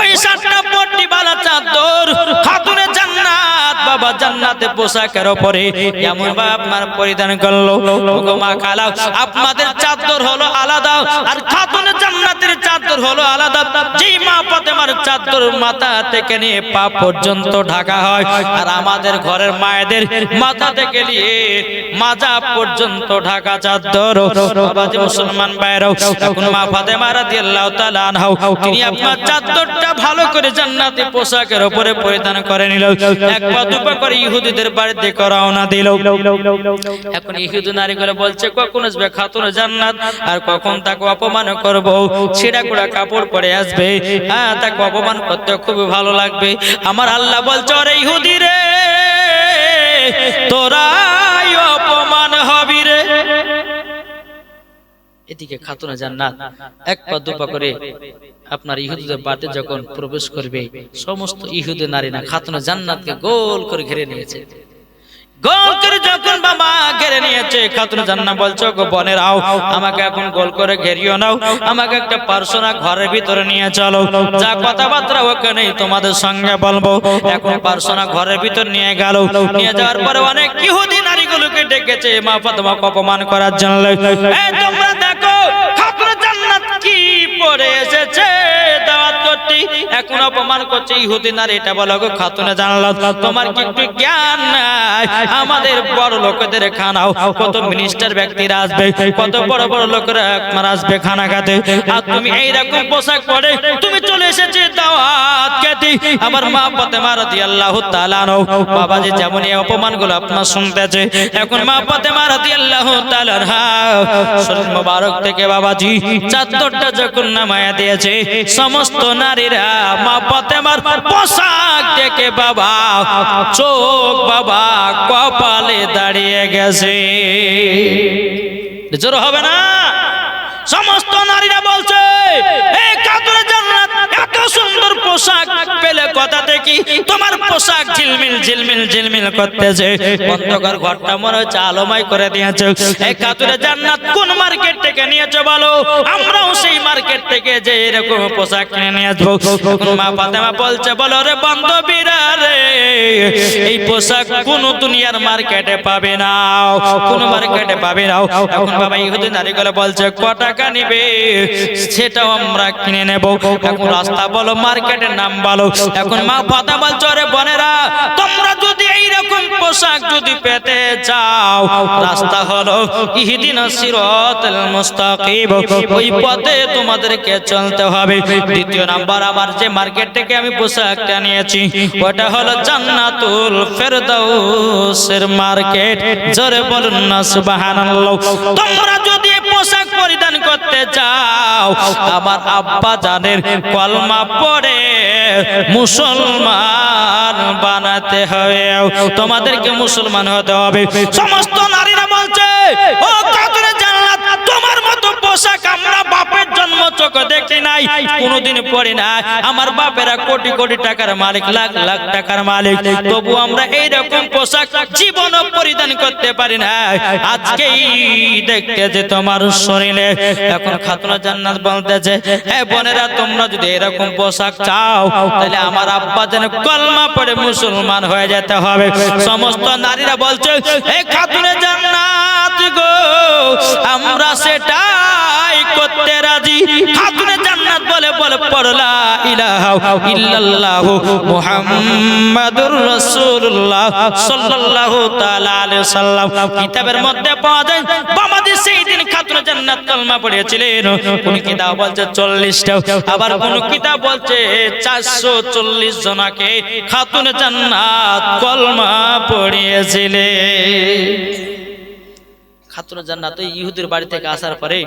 ওই 7টা পট্টি বালা চাদর খাতুনে জান্নাত বাবা জান্নাতে পোশাকের উপরে এমন ভাবে আপনার পরিধান করলো। ওগো মা খালা, আপনাদের চাদর হলো আলাদা আর খাতুনে জান্নাতের চাদর হলো আলাদা। যেই মা ফাতেমার চাদর মাথা থেকে নিয়ে পা পর্যন্ত ঢাকা হয়, আর আমাদের ঘরের মায়েদের মাথা থেকে নিয়ে মাজা পর্যন্ত ঢাকা চাদর। বাবা যে মুসলমান ভাইরাও, এখন মা ফাতেমা রাদিয়াল্লাহু তাআলা আনহা তিনি আপনার চাদরটা ভালো করে জান্নাতি পোশাকের উপরে পরিধান করে নিল। এক পা দুপা করে ইহুদিদের বাড়িতে রওনা দিল। এখন ইহুদি নারীগুলো বলছে কখন আসবে খাতুনে জান্নাত, আর কখন তাকে অপমান করব। ছেঁড়া কোড়া কাপড় পরে আসবে, হ্যাঁ তাকে অপমান করতে খুব ভালো লাগবে। আমার আল্লাহ বলছে ওরে ইহুদি রে, তোরাই অপমান হবি রে। এদিকে খাতুনে জান্নাত এক পা দুপা করে আপনার ইহুদিদের বাড়িতে যখন প্রবেশ করবে, সমস্ত ইহুদি নারীরা খাতুনে জান্নাতকে গোল করে ঘিরে নিয়েছে। গোল করে যখন বাবা ঘিরে নিয়েছে, খাতুনে জান্নাত বলছো গো বোনেরাও আমাকে এখন গোল করে ঘেরিও নাও, আমাকে একটা পার্সোনাল ঘরের ভিতরে নিয়ে চলো, যা কথাবার্তা ওখানে তোমাদের সঙ্গে বলবো। এখন পার্সোনাল ঘরের ভিতর নিয়ে গেল। নিয়ে যাওয়ার পরে অনেক ইহুদি নারীগুলোকে ডেকেছে মা ফাতেমাকে অপমান করার জন্য। এই তোমরা দেখো খাতুনে জান্নাত কি পরে এসেছে দাওয়াত করতে, এখন অপমান করছে ইহুদি নারী। এটা বলো গো খাতুনে জান্নাত তোমার কি একটু জ্ঞান নাই? আমাদের বড় লোকদের খানাও কত মিনিস্টার ব্যক্তিরা আসবে, কত বড় বড় লোকেরা আসবে খানা খেতে, আর তুমি এইরকম পোশাক পরে তুমি চলে এসেছে দাওয়াত খেতে। আমার মা ফাতেমা রাদিয়াল্লাহু তাআলা বাবা যে যেমন এই অপমানগুলো আপনার শুনতেছে, এখন মা ফাতেমা রাদিয়াল্লাহু তাআলা শরীর মোবারক থেকে বাবাজি চাদরটা যখন নামায়া দিয়েছে, সমস্ত নারীরা মা ফাতেমার পোশাক দেখে বাবা চোখ বাবা কপালে দাঁড়িয়ে গেছে। জোর হবে না? সমস্ত নারীরা বলছে এই খাতুনে জান্নাত এত সুন্দর পোশাক পেলে কথা থেকে, তোমার পোশাক ঝিলমিল ঝিলমিল ঝিলমিল করতেছে, অন্ধকার ঘরটা মনে হচ্ছে আলোময় করে দিয়েছে। এই খাতুনে জান্নাত কোন মার্কেট থেকে নিয়েছো বলো, আমরাও সেই মার্কেট থেকে যে এরকম পোশাক কিনে নিয়ে আসবো। মা ফাতেমা বলছে, বলো রে বান্ধবীরা রে, এই পোশাক কোন দুনিয়ার মার্কেটে পাবে না, কোন মার্কেটে পাবে না। এখন বাবা ইহুদি নারীগুলো বলছে, ক টাকা নিবে সেটাও আমরা কিনে নেব। এখন রাস্তা বলো, মার্কেটের নাম বলো। এখন মা ফাতেমা বলছে, রে বোনেরা, তোমরা যদি এইরকম পোশাক যদি পেতে চাও, রাস্তা হলো ইহদিনাস সিরাতাল মুস্তাকিম, ওই পথে তোমাদেরকে চলতে হবে। দ্বিতীয় নাম্বার, আবার যে মার্কেট থেকে আমি পোশাকটা নিয়েছি ওটা হলো জান্নাতুল ফেরদাউসের মার্কেট। জোরে বলুন না সুবহানাল্লাহ। তোমরা যদি পোশাক পরিধান করতে চাও, আমার আব্বা জানের কলমা পড়ে মুসলমান বানাতে হবে, তোমাদেরকে মুসলমান হতে হবে। সমস্ত নারীরা বলছে, ও খাতুনে জান্নাত, তোমার মতো পোশাক আমরা বাপের জন্ম চোখে দেখি নাই, কোনোদিন পড়ি না। আমার বাপেরা কোটি কোটি টাকার মালিক, লাখ লাখ টাকার মালিক, তবু আমরা এইরকম পোশাক জীবনও পরিধান করতে পারি না। আজকেই দেখতে যে তোমার শরীরে। এখন খাতুনে জান্নাত বলতেছে, হ্যাঁ বোনেরা, তোমরা যদি এরকম পোশাক চাও, তাহলে আমার আব্বা যেন কলমা পড়ে মুসলমান হয়ে যেতে হবে। সমস্ত নারীরা বলছে, এই খাতুনে জান্নাত গো, আমরা সেটাই করতে রাজি। খাতুনে জান্নাত বলে বলে পড়লা ইলাহা ইল্লাল্লাহু মুহাম্মাদুর রাসূলুল্লাহ সাল্লাল্লাহু তাআলা আলাইহি সাল্লাম। কিতাবের মধ্যে পাওয়া যায়, বাবাজি সেই দিন খাতুনে জান্নাত কলমা পড়িয়েছিলেন। কোন কিতাব বলছে 40টা, আবার কোন কিতাব বলছে 440 জনকে খাতুনে জান্নাত কলমা পড়িয়েছিলেন। খাতুনে জান্নাত ইহুদির বাড়ি থেকে আসার পরে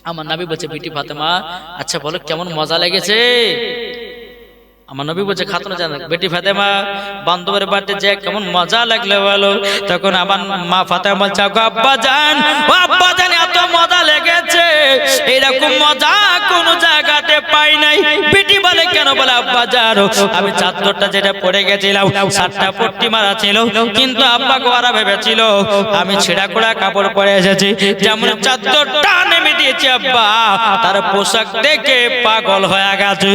আমার নবী বলছে, বিটি ফাতেমা, আচ্ছা বলো কেমন মজা লেগেছে? আমার নবী বলছে, খাতুনে জান্নাত, বেটি ফাতেমা, বান্ধবের বাড়িতে যে কেমন মজা লাগলো বলো। তখন আমার মা ফাতেমা বলছে, আব্বা জান, ও আব্বা জান, এত মজা লেগেছে, এরকম মজা কোন জায়গাতে পাই নাই। বেটি বলে, কেন? বলে, আব্বা জান, আমি চাদরটা যেটা পড়ে গেছিলাম 7টা পট্টি মারা ছিল, কিন্তু আব্বা গোয়ারা ভেবেছিল আমি ছেঁড়া কোড়া কাপড় পরে এসেছি। যেমন চাদরটা নেমে দিয়েছি আব্বা, তার পোশাক দেখে পাগল হয়ে গেছে,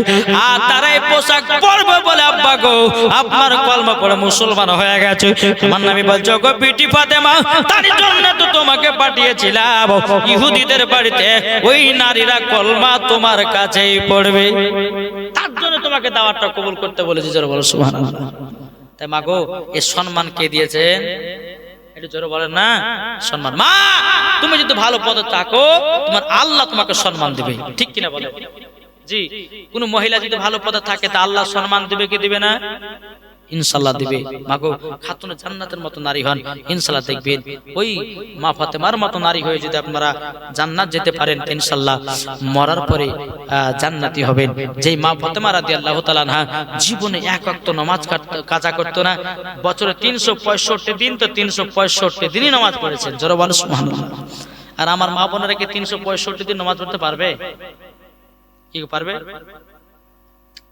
আর তারাই পোশাক পড়বে বলে আব্বা গো আপনার কলমা পড়ে মুসলমান হয়ে গেছে। আমার নবী বলছে, গো বিটি ফাতেমা, তার জন্য তো তোমাকে পাঠিয়েছিলাম ইহুদিদের বাড়িতে, ওই নারীরা কলমা তোমার কাছেই পড়বে, তার জন্য তোমাকে দাওয়াতটা কবুল করতে বলেছি। জোরে বলো সুবহানাল্লাহ। তাই মা গো, এই সম্মান কে দিয়েছেন? একটু জোরে বলেন না, সম্মান। মা, তুমি যদি ভালো পদে থাকো, তোমার আল্লাহ তোমাকে সম্মান দিবে, ঠিক কিনা বলে? জি, কোন মহিলা যদি ভালো পদে থাকে, তা আল্লাহ সম্মান দিবে কি দিবে না? ইনশাআল্লাহ দিবে। মাগো, খাতুনে জান্নাতের মতো নারী হন, ইনশাআল্লাহ দেখবেন ওই মা ফাতেমার মতো নারী হয়ে যদি আপনারা জান্নাত যেতে পারেন, ইনশাআল্লাহ মরার পরে জান্নাতি হবেন। যেই মা ফাতেমা রাদিয়াল্লাহু তাআলা আনহা জীবনে এক ওয়াক্ত নামাজ কাজা করত না, বছরে 365 দিন, তো 365 দিনই নামাজ পড়েছেন। জোরে বলেন সুবহানাল্লাহ। আর আমার মা বোনেরা কি 365 দিন নামাজ পড়তে পারবে? কি পারবে?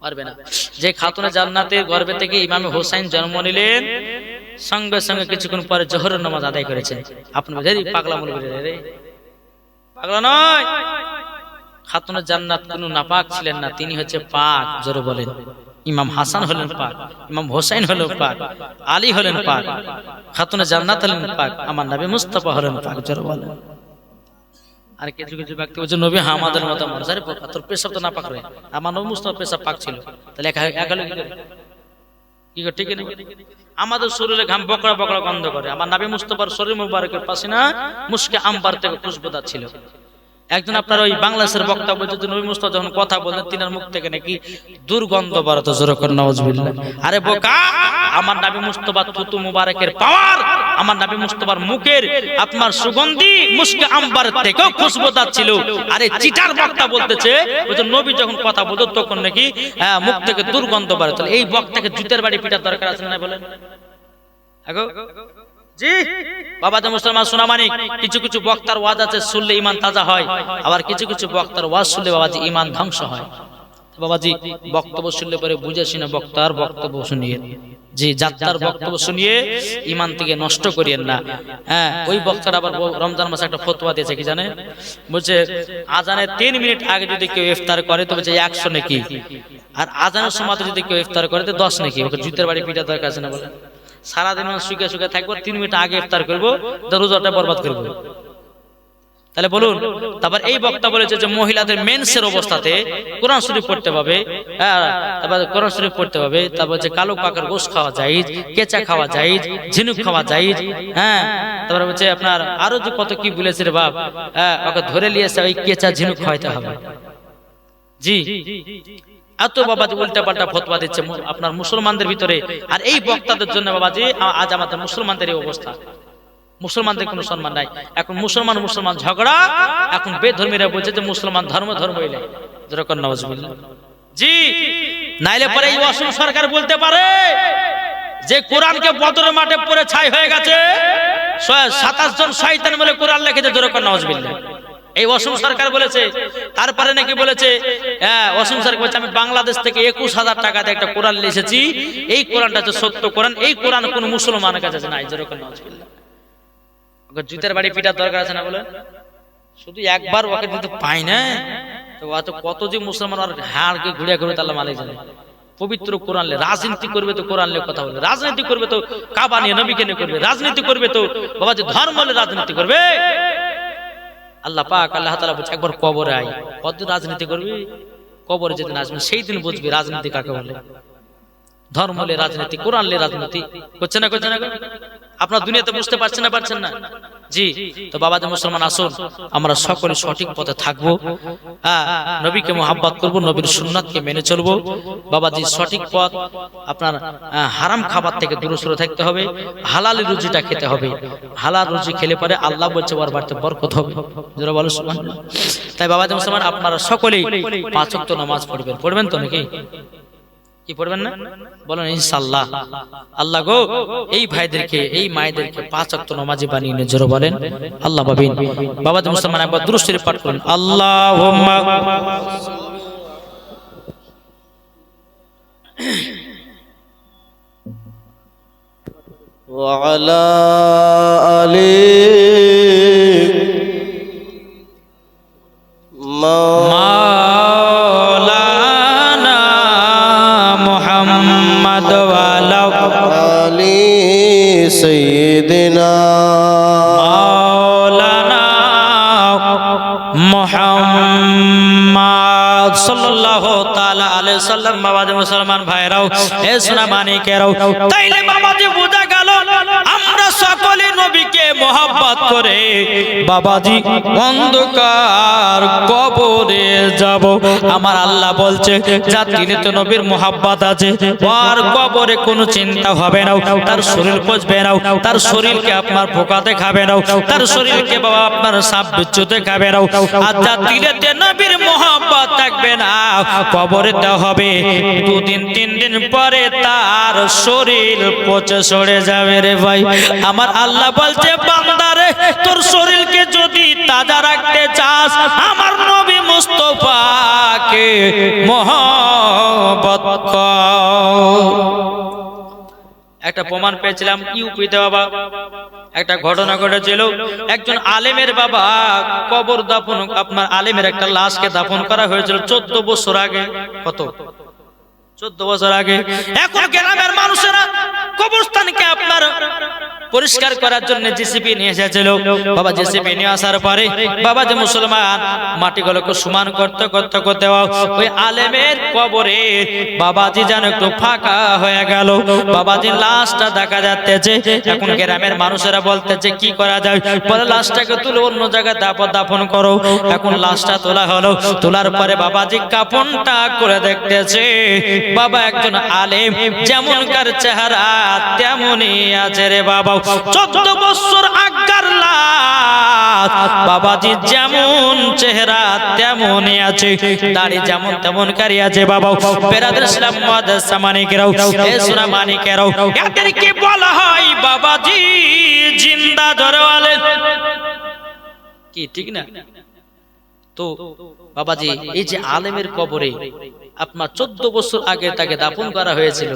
পারবে না। যে খাতুনে জান্নাতের গর্ভে থেকে ইমাম হোসেন জন্ম নিলেন, সঙ্গে সঙ্গে কিছুক্ষণ পরে জোহরের নামাজ আদায় করেছেন। আপনি বলেন, পাগলা মৌলবী রে, পাগলা নয়। খাতুনে জান্নাত কোন নাপাক ছিলেন না, তিনি হচ্ছে পাক। জোরে বলেন। ইমাম হাসান হলেন পাক, ইমাম হোসেন হলেন পাক, আলী হলেন পাক, খাতুনে জান্নাত হলেন পাক, আমার নবী মুস্তাফা হলেন পাক। জোরে বলেন। আর কিছু কিছু ব্যক্তি বলছে, নবী আমাদের মতো মানুষ, আরে তোর পেশাব তো না পাক রে, আমার নবী মুস্তাফার পেশাব পাক ছিল, তাহলে কি করে? ঠিক না? আমাদের শরীরে ঘাম বকরা বকরা গন্ধ করে, আমার নবী মুস্তাফার শরীর মুবারকের পাশে না মুশকে আম্বার থেকে খুশবুদার ছিল। একজন আপনার ওই বাংলাদেশের বক্তা বলছে, নবী মুস্তাফা যখন কথা বলেন, তিনার মুখ থেকে নাকি দুর্গন্ধ বেরোত। জোরে করে নাউজুবিল্লাহ। আরে বোকা, আমার নবী মুস্তাফা থুতু মুবারকের পাওয়ার, আমার নবী মুস্তাফার মুখের আপনার সুগন্ধি মুশকে আম্বার থেকেও খুশবুদার ছিল। আরে চিটার বক্তা বলতেছে, বলছে নবী যখন কথা বলতো তখন নাকি মুখ থেকে দুর্গন্ধ বেরোত। এই বক্তাকে জুতের বাড়ি পিটার দরকার আছে না বলেন? জি বাবা, যে মুসলমান সোনা মানিক, কিছু কিছু বক্তার ওয়াজ আছে শুনলে ইমান তাজা হয়, আবার কিছু কিছু বক্তার ওয়াজ শুনলে বাবাজি ইমান ধ্বংস হয়। বাবাজি বক্তব্য শুনলে পরে বুঝে শুনে বক্তার বক্তব্য শুনিয়ে, জি যাত্রার বক্তব্য শুনিয়ে ইমান থেকে নষ্ট করিয়েন না। হ্যাঁ, ওই বক্তার আবার রমজান মাসে একটা ফতোয়া দিয়েছে কি জানেন, বলছে আজানের 3 মিনিট আগে যদি কেউ ইফতার করে তো বলছে 100 নাকি, আর আজানের সময় যদি কেউ ইফতার করে তো 10 নাকি। ওকে জুতের বাড়ি পিটা দরকার আছে না? বলে সারাদিন শুকে শুকে থাকবো, 3 মিনিট আগে ইফতার করবো, রোজাটা বরবাদ করবো। তাহলে বলুন, তারপর এই বক্তা বলেছে যে মহিলাদের মেন্সের অবস্থাতে কোরআন শরীফ পড়তে হবে, তারপর কোরআন শরীফ পড়তে হবে, তারপর যে কালো পাকার গোশ খাওয়া জায়েজ, কেঁচা খাওয়া জায়েজ, ঝিনুক খাওয়া জায়েজ, হ্যাঁ, তারপর হচ্ছে আপনার আরো যে কত কি বলেছে রে বাপ, ওকে ধরে নিয়েছে ওই কেঁচা ঝিনুক খাওয়াইতে হবে। জি এত বাবাজি উল্টা পাল্টা ফতোয়া দিচ্ছে আপনার মুসলমানদের ভিতরে। আর এই বক্তাদের জন্য বাবাজি আজ আমাদের মুসলমানদের এই অবস্থা, মুসলমানদের কোনো সম্মান নাই। এখন মুসলমান মুসলমান ঝগড়া, এখন বেধর্মীরা বলছে যে মুসলমান ধর্ম এলে যেরকম নাউজুবিল্লাহ। জি নাইলে পরে এই অসম সরকার বলতে পারে যে কোরআনকে বদরের মাঠে পড়ে ছাই হয়ে গেছে, 27 জন শয়তান বলে কোরআন লিখেছে যেরকম নাউজুবিল্লাহ। এই অসম সরকার বলেছে। তারপরে নাকি বলেছে অসম সরকার বলছে আমি বাংলাদেশ থেকে 21,000 টাকা দিয়ে একটা কোরআন লিখেছি, এই কোরআনটা হচ্ছে সত্য কোরআন, এই কোরআন কোন মুসলমানের কাছে নাই যেরকম নাউজুবিল্লাহ। জুতের বাড়ি পিটার দরকার আছে না? বলে শুধু একবার ওকে দিতে পাই না তো কত যে মুসলমান আর হাড়কে ঘুরে ঘুরে তাহলে মালিক জানে। পবিত্র কোরআন লে রাজনীতি করবে তো কোরআন লে কথা বলবে, রাজনীতি করবে তো কাবা নিয়ে নবীকে নিয়ে করবে, রাজনীতি করবে তো বাবা যে ধর্ম নিয়ে রাজনীতি করবে। আল্লাহ পাক আল্লাহ তাআলা বলছে একবার কবরে আই, কত রাজনীতি করবি? কবরে যেদিন আসবে সেই দিন বুঝবি রাজনীতি কাকে বলে। ধর্ম লে রাজনীতি, কোরআন লে রাজনীতি করছে না আপনার দুনিয়াতে বুঝতে পারছেন না? জি তো বাবাদের মুসলমান আসুন আমরা সকলে সঠিক পথে থাকবো, নবীকে মুহাব্বত করব, নবীর সুন্নাতকে মেনে চলবো। বাবাজি সঠিক পথ আপনার হারাম খাবার থেকে দূরে সরে থাকতে হবে, হালাল রুজিটা খেতে হবে। হালাল রুজি খেলে পরে আল্লাহ বলছে ওর বাড়িতে বরকত হবে, যারা বলো সুবহানাল্লাহ। তাই বাবাদের মুসলমান আপনারা সকলেই 5 ওয়াক্ত নামাজ পড়বেন তো নাকি? কি পড়বেন না? বলেন ইনশাআল্লাহ। আল্লাহ গো এই ভাইদেরকে এই মায়েদেরকে 5 ওয়াক্ত নামাজি বানিয়ে নিয়ে জোরে বলেন আল্লাহ পাবেন। বাবাদের মুসলমান একবার দুরূদ শরীফ পাঠ করুন। আল্লাহুম্মা ওয়া আলা আলি سيدنا مولانا محمد সাল্লাল্লাহু তাআলা আলাইহি সাল্লাম। বাবাজি মুসলমান ভাইরাও এ সোনা মানিকেরাও, তাইলে বাবাজি বোঝা গেল আমরা সকলে নবীকে মহব্বত করে বাবাজি অন্ধকার কবরে যাব। আমার আল্লাহ বলছে যা দিলে তো নবীর মহব্বত আছে আর কবরে কোনো চিন্তা হবে না, তার শরীর পচবে না, তার শরীরকে আপনার পোকাতে খাবে না, তার শরীরকে বাবা আপনার সাপ বিচ্ছুতে খাবে না। আর যা দিলে নবীর মহব্বত থাকবে না কবরেতে হবে 2 দিন 3 দিন পরে তার শরীর পচে সরে যাবে রে ভাই। আমার আল্লাহ বলছে বান্দারে তোর শরীরকে যদি তাজা রাখতে চাস আমার নবী মুস্তাফাকে মহব্বত কর। একটা প্রমাণ পেয়েছিলাম ইউপিতে বাবা, একটা ঘটনা ঘটেছিল। একজন আলেমের বাবা কবর দাফন, আপনার আলেমের একটা লাশকে দাফন করা হয়েছিল 14 বছর আগে। কত? 14 বছর আগে। এখন গ্রামের মানুষেরা কবরস্থানকে আপনার পরিষ্কার করার জন্য জেসিপি নিয়ে এসেছিল। বাবা জেসিপি নিয়ে আসার পরে বাবা যে মুসলমান মাটিগুলোকে সমান করতে ওই আলেমের কবরে বাবাজি যেন একটু ফাঁকা হয়ে গেল। বাবাজির লাশটা দেখা যাচ্ছে। এখন গ্রামের মানুষেরা বলতেছে কি করা যায়, বলে লাশটাকে তুলে অন্য জায়গায় দাফন করো। এখন লাশটা তোলা হলো, তোলার পরে বাবাজি কাফনটা করে দেখতেছে বাবা একজন আলেম যেমনকার চেহারা তেমনই আছে রে বাবা। 14 বছর আগের লাশ বাবাজি যেমন চেহারা তেমনই আছে, দাড়ি যেমন তেমনকারই আছে বাবা। বেরাদর ইসলাম মুআদ্দাস মানিকেরাও এ সোনা মানিকেরাও, এদেরকে বলা হয় বাবাজি জিন্দা দরওয়ালে। কি ঠিক না? তো বাবাজি এই যে আলেমের কবরে আপনার 14 বছর আগে তাকে দাফন করা হয়েছিল,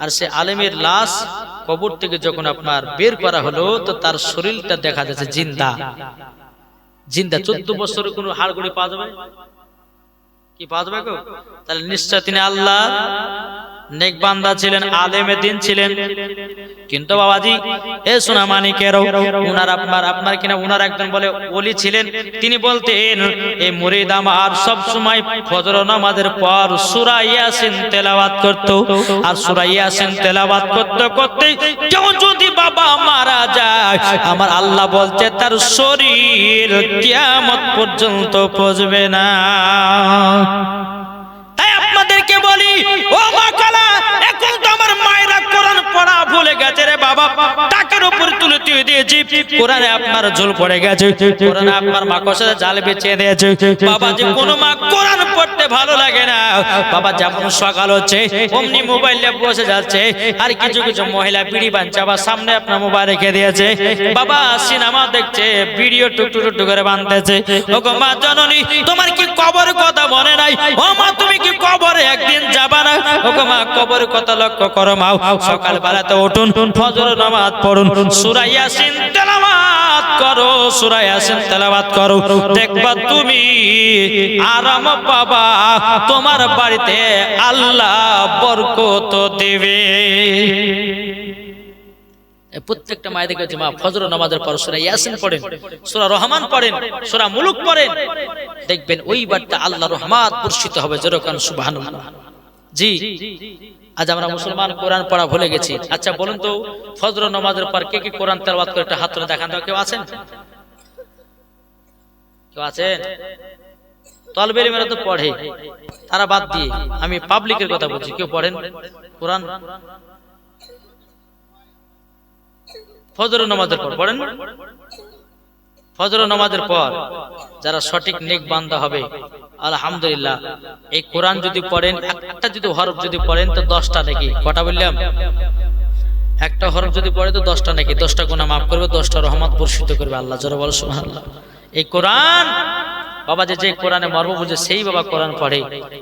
আর সে আলেমের লাশ কবর থেকে যখন আপনার বের করা হলো তো তার শরীরটা দেখা যাচ্ছে জিন্দা জিন্দা। 14 বছরের কোনো হাড়গোড়ি পাওয়া যাবে কি পাওয়া যাবে গো? তাহলে নিশ্চয় তিনি আল্লাহ নেক বান্দা ছিলেন, আলেমে দিন ছিলেন। কিন্তু বাবাজি এ সোনা মানিকেরও উনার আপনার কিনা উনার একজন বলে ওলি ছিলেন, তিনি বলতেন এই মুরিদ আমার সব সময় ফজর নামাজের পর সূরা ইয়াসিন তেলাওয়াত করত, আর সূরা ইয়াসিন তেলাওয়াত করতে করতে কেউ যদি বাবা মারা যায় আমার আল্লাহ বলছে তার শরীর কিয়ামত পর্যন্ত পৌঁছবে না। তাই আপনাদেরকে বলি ও মা খালা, এখন তো আমার মায়েরা কোরআন পড়া ভুলে গেছে রে বাবা, টাকের উপর তুলে দিয়েছি, কোরআনে আপনার ঝোল পড়ে গেছে, কোরআনে আপনার মাকড়সার জাল বিছিয়ে দিয়েছে। বাবা যে কোনো মা কোরআন পড়তে ভালো লাগে না, বাবা যেমন সকাল হচ্ছে অমনি মোবাইলে বসে যাচ্ছে, আর কিছু কিছু মহিলা বিড়ি বানছে আবার সামনে আপনার মোবাইল রেখে দিয়েছে, বাবা সিনেমা দেখছে, ভিডিও টুকটু টুকটু করে বানতেছে। ও গো মা জননী, তোমার কি কবরের কথা মনে নাই? ও মা তুমি কি কবরে একদিন যাবা না? ও গো মা কবরের কথা লক্ষ্য করো মা, সকাল বেলাতে উঠুন, ফজর নামাজ পড়ুন, সূরা ইয়াসিন তেলাওয়াত করো, সূরা ইয়াসিন তেলাওয়াত করো, দেখবা তুমি আরাম পাবা, তোমার বাড়িতে আল্লাহ বরকত দেবে। প্রত্যেকটা মায়ের দেখেছি মা ফজর নামাজের পর সূরা ইয়াসিন পড়েন, সূরা রহমান পড়েন, সূরা মুলুক পড়েন, দেখবেন ওই বাড়িতে আল্লাহর রহমত বর্ষিত হবে। যেরকম সুবহানাল্লাহ। জি আজ আমরা মুসলমান কোরআন পড়া ভুলে গেছি। আচ্ছা বলুন তো ফজর নামাজের পর কে কে কোরআন তেলাওয়াত করে একটা হাত তুলে দেখান তো, কেউ আছেন? কেউ আছেন? তলবে ইলমেরা তো পড়ে, তারা বাদ দিয়ে আমি পাবলিকের কথা বলছি, কেউ পড়েন কোরআন ফজর নামাজের পর? পড়েন ফজর নামাজের পর যারা সঠিক নেক বান্দা হবে আলহামদুলিল্লাহ, এই কোরআন যদি পড়েন, একটা যদি হরফ যদি পড়েন তো 10টা নাকি, কটা বললাম? একটা হরফ যদি পড়ে তো 10টা নাকি, 10টা গুনাহ মাফ করবে, 10টা রহমত বর্ষিত করবে আল্লাহ। জোরে বল সুবহানাল্লাহ। এই কোরআন বাবা যে কোরআনে মর্ম বুঝে সেই বাবা কোরআন পড়ে।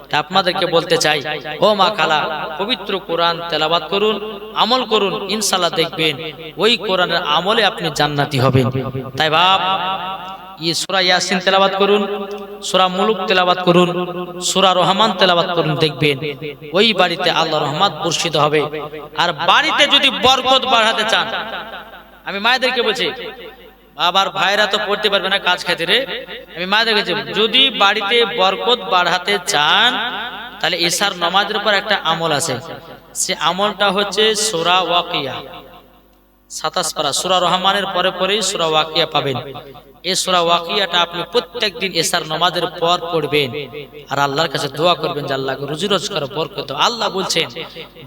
তা আপনাদেরকে বলতে চাই ও মা খালা, পবিত্র কোরআন তেলাওয়াত করুন, আমল করুন, ইনশাআল্লাহ দেখবেন ওই কোরআনের আমলে আপনি জান্নাতি হবেন। তাই বাপ সূরা ইয়াসিন তেলাওয়াত করুন, সূরা মুলুক তেলাওয়াত করুন, সূরা রহমান তেলাওয়াত করুন, দেখবেন ওই বাড়িতে আল্লাহর রহমত বর্ষিত হবে। আর বাড়িতে যদি বরকত বাড়াতে চান, আমি মায়েদেরকে বলছি, আবার ভাইরা তো পড়তে পারবে না কাজ খাতিরে, আমি মায়েদের কাছে যদি বাড়িতে বরকত বাড়াতে চান তাহলে ইশার নামাজের পর একটা আমল আছে, সে আমলটা হচ্ছে সূরা ওয়াকিয়া 27 পারা, সূরা রহমানের পরে পরেই সূরা ওয়াকিয়া পাবেন। এই সূরা ওয়াকিয়াটা আপনি প্রত্যেকদিন ইশার নামাজের পর পড়বেন আর আল্লাহর কাছে দোয়া করবেন যে আল্লাহকে রুজি রোজগার বরকত দাও। আল্লাহ বলছেন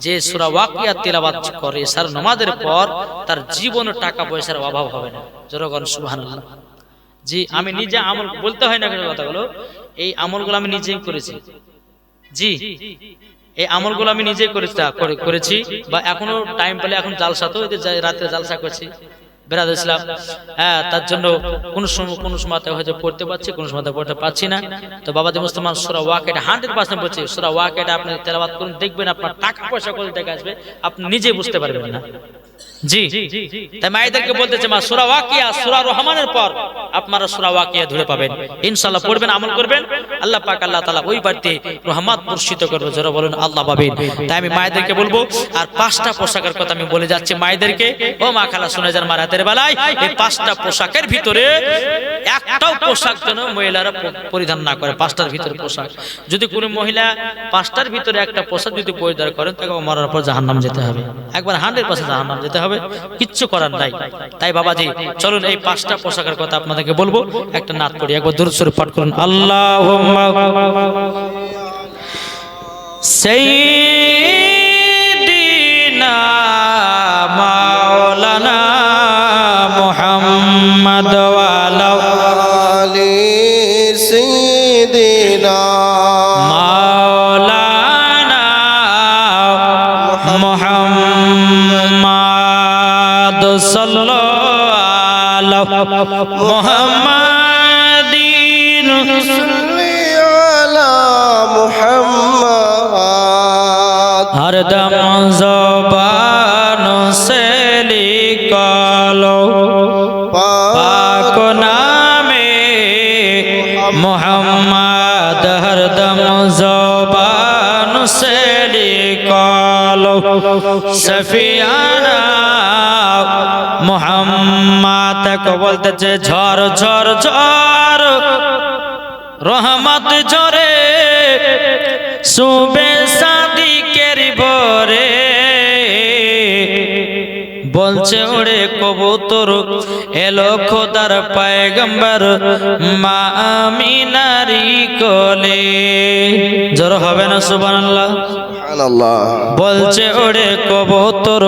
যে সূরা ওয়াকিয়া তেলাওয়াত করে ইশার নামাজের পর তার জীবনে টাকা পয়সার অভাব হবে না। জোরে বলেন সুবহানাল্লাহ। জি আমি নিজে আমল বলতে হয় না কথাগুলো, এই আমলগুলো আমি নিজেই করেছি। জি এই আমলগুলো আমি নিজে করেছি বা এখনো টাইম পেলে এখন জালসা, তো রাতে জালসা করছি বেরাদ ইসলাম, হ্যাঁ তার জন্য কোন সময় হয়তো পড়তে পারছি, কোন সময় পড়তে পারছি না। তো বাবাজি মুসলমান সূরা ওয়াকিয়া 100% বলছি, সূরা ওয়াকিয়া আপনি তেলাওয়াত করুন, দেখবেন আপনার টাকা পয়সা কোথা থেকে আসবে আপনি নিজে বুঝতে পারবেন না। জি তাই মায়েদেরকে বলতেছে মা সূরা ওয়াকিয়া সূরা রহমানের পর আপনারা সূরা ওয়াকিয়া ধরে পাবেন, ইনশাআল্লাহ পড়বেন, আমল করবেন, আল্লাহ পাক আল্লাহ তাআলা ওই বাড়িতে রহমত বর্ষিত করবে। যারা বলেন আল্লাহ পাবেন। তাই আমি মায়েদেরকে বলবো, আর 5টা পোশাকের কথা আমি বলে যাচ্ছি মায়েদেরকে, ও মা খালা শুনে যান, মা রাতের বেলায় এই 5টা পোশাকের ভিতরে একটাও পোশাক যেন মহিলারা পরিধান না করে। 5টার ভিতরে পোশাক, যদি কোনো মহিলা 5টার ভিতরে একটা পোশাক যদি পরিধান করেন তাকে মরার পর জাহান্নাম যেতে হবে, একবার 100% জাহান্নাম যেতে হবে, কিচ্ছু করার নাই। তাই বাবাজি চলুন এই 5টা পোশাকের কথা আপনাদেরকে বলবো, একটা নাত পড়ি, একবার দরুদ শরীফ পাঠ করুন। আল্লাহুম্মা সাইয়্যিদিনা মাওলানা মুহাম্মদ ওয়া আলা আলি সাইয়্যিদিনা মাওলানা মুহাম্মদ সাল্লাল্লাহু আলা মুহাম্মাদিন हरदम ज़ुबान से निकालो पाक नामे मोहम्मद हरदम ज़ुबान से निकालो सफियाना मोहम्मद को बोलते झर झर झर रहमत झरे सुबे शादी केरी भोरे বলছে ওরে কবুতর এলো খোদার পয়গম্বর মা আমিনারি কোলে জোর হবে না সুবহানাল্লাহ সুবহানাল্লাহ বলছে ওরে কবুতর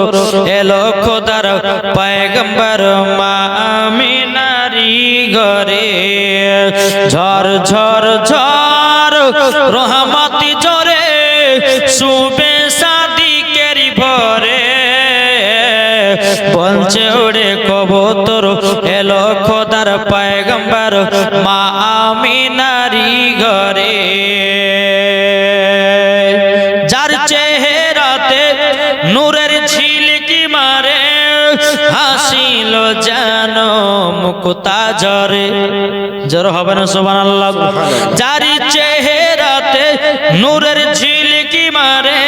এলো খোদার পয়গম্বর মা আমিনারি ঘরে ঝর ঝর ঝর রহমতি ঝরে সুবে শাদি কেরি ভরে বলছে ওরে কবুতর এলো খোদার পয়গম্বর মা আমিনারি ঘরে যার চেহারাতে নূরের ঝিলকি মারে হাসিল জানো মুক্তা ঝরে জোর হবে না সুবহানাল্লাহ যার চেহারাতে নূরের ঝিলকি মারে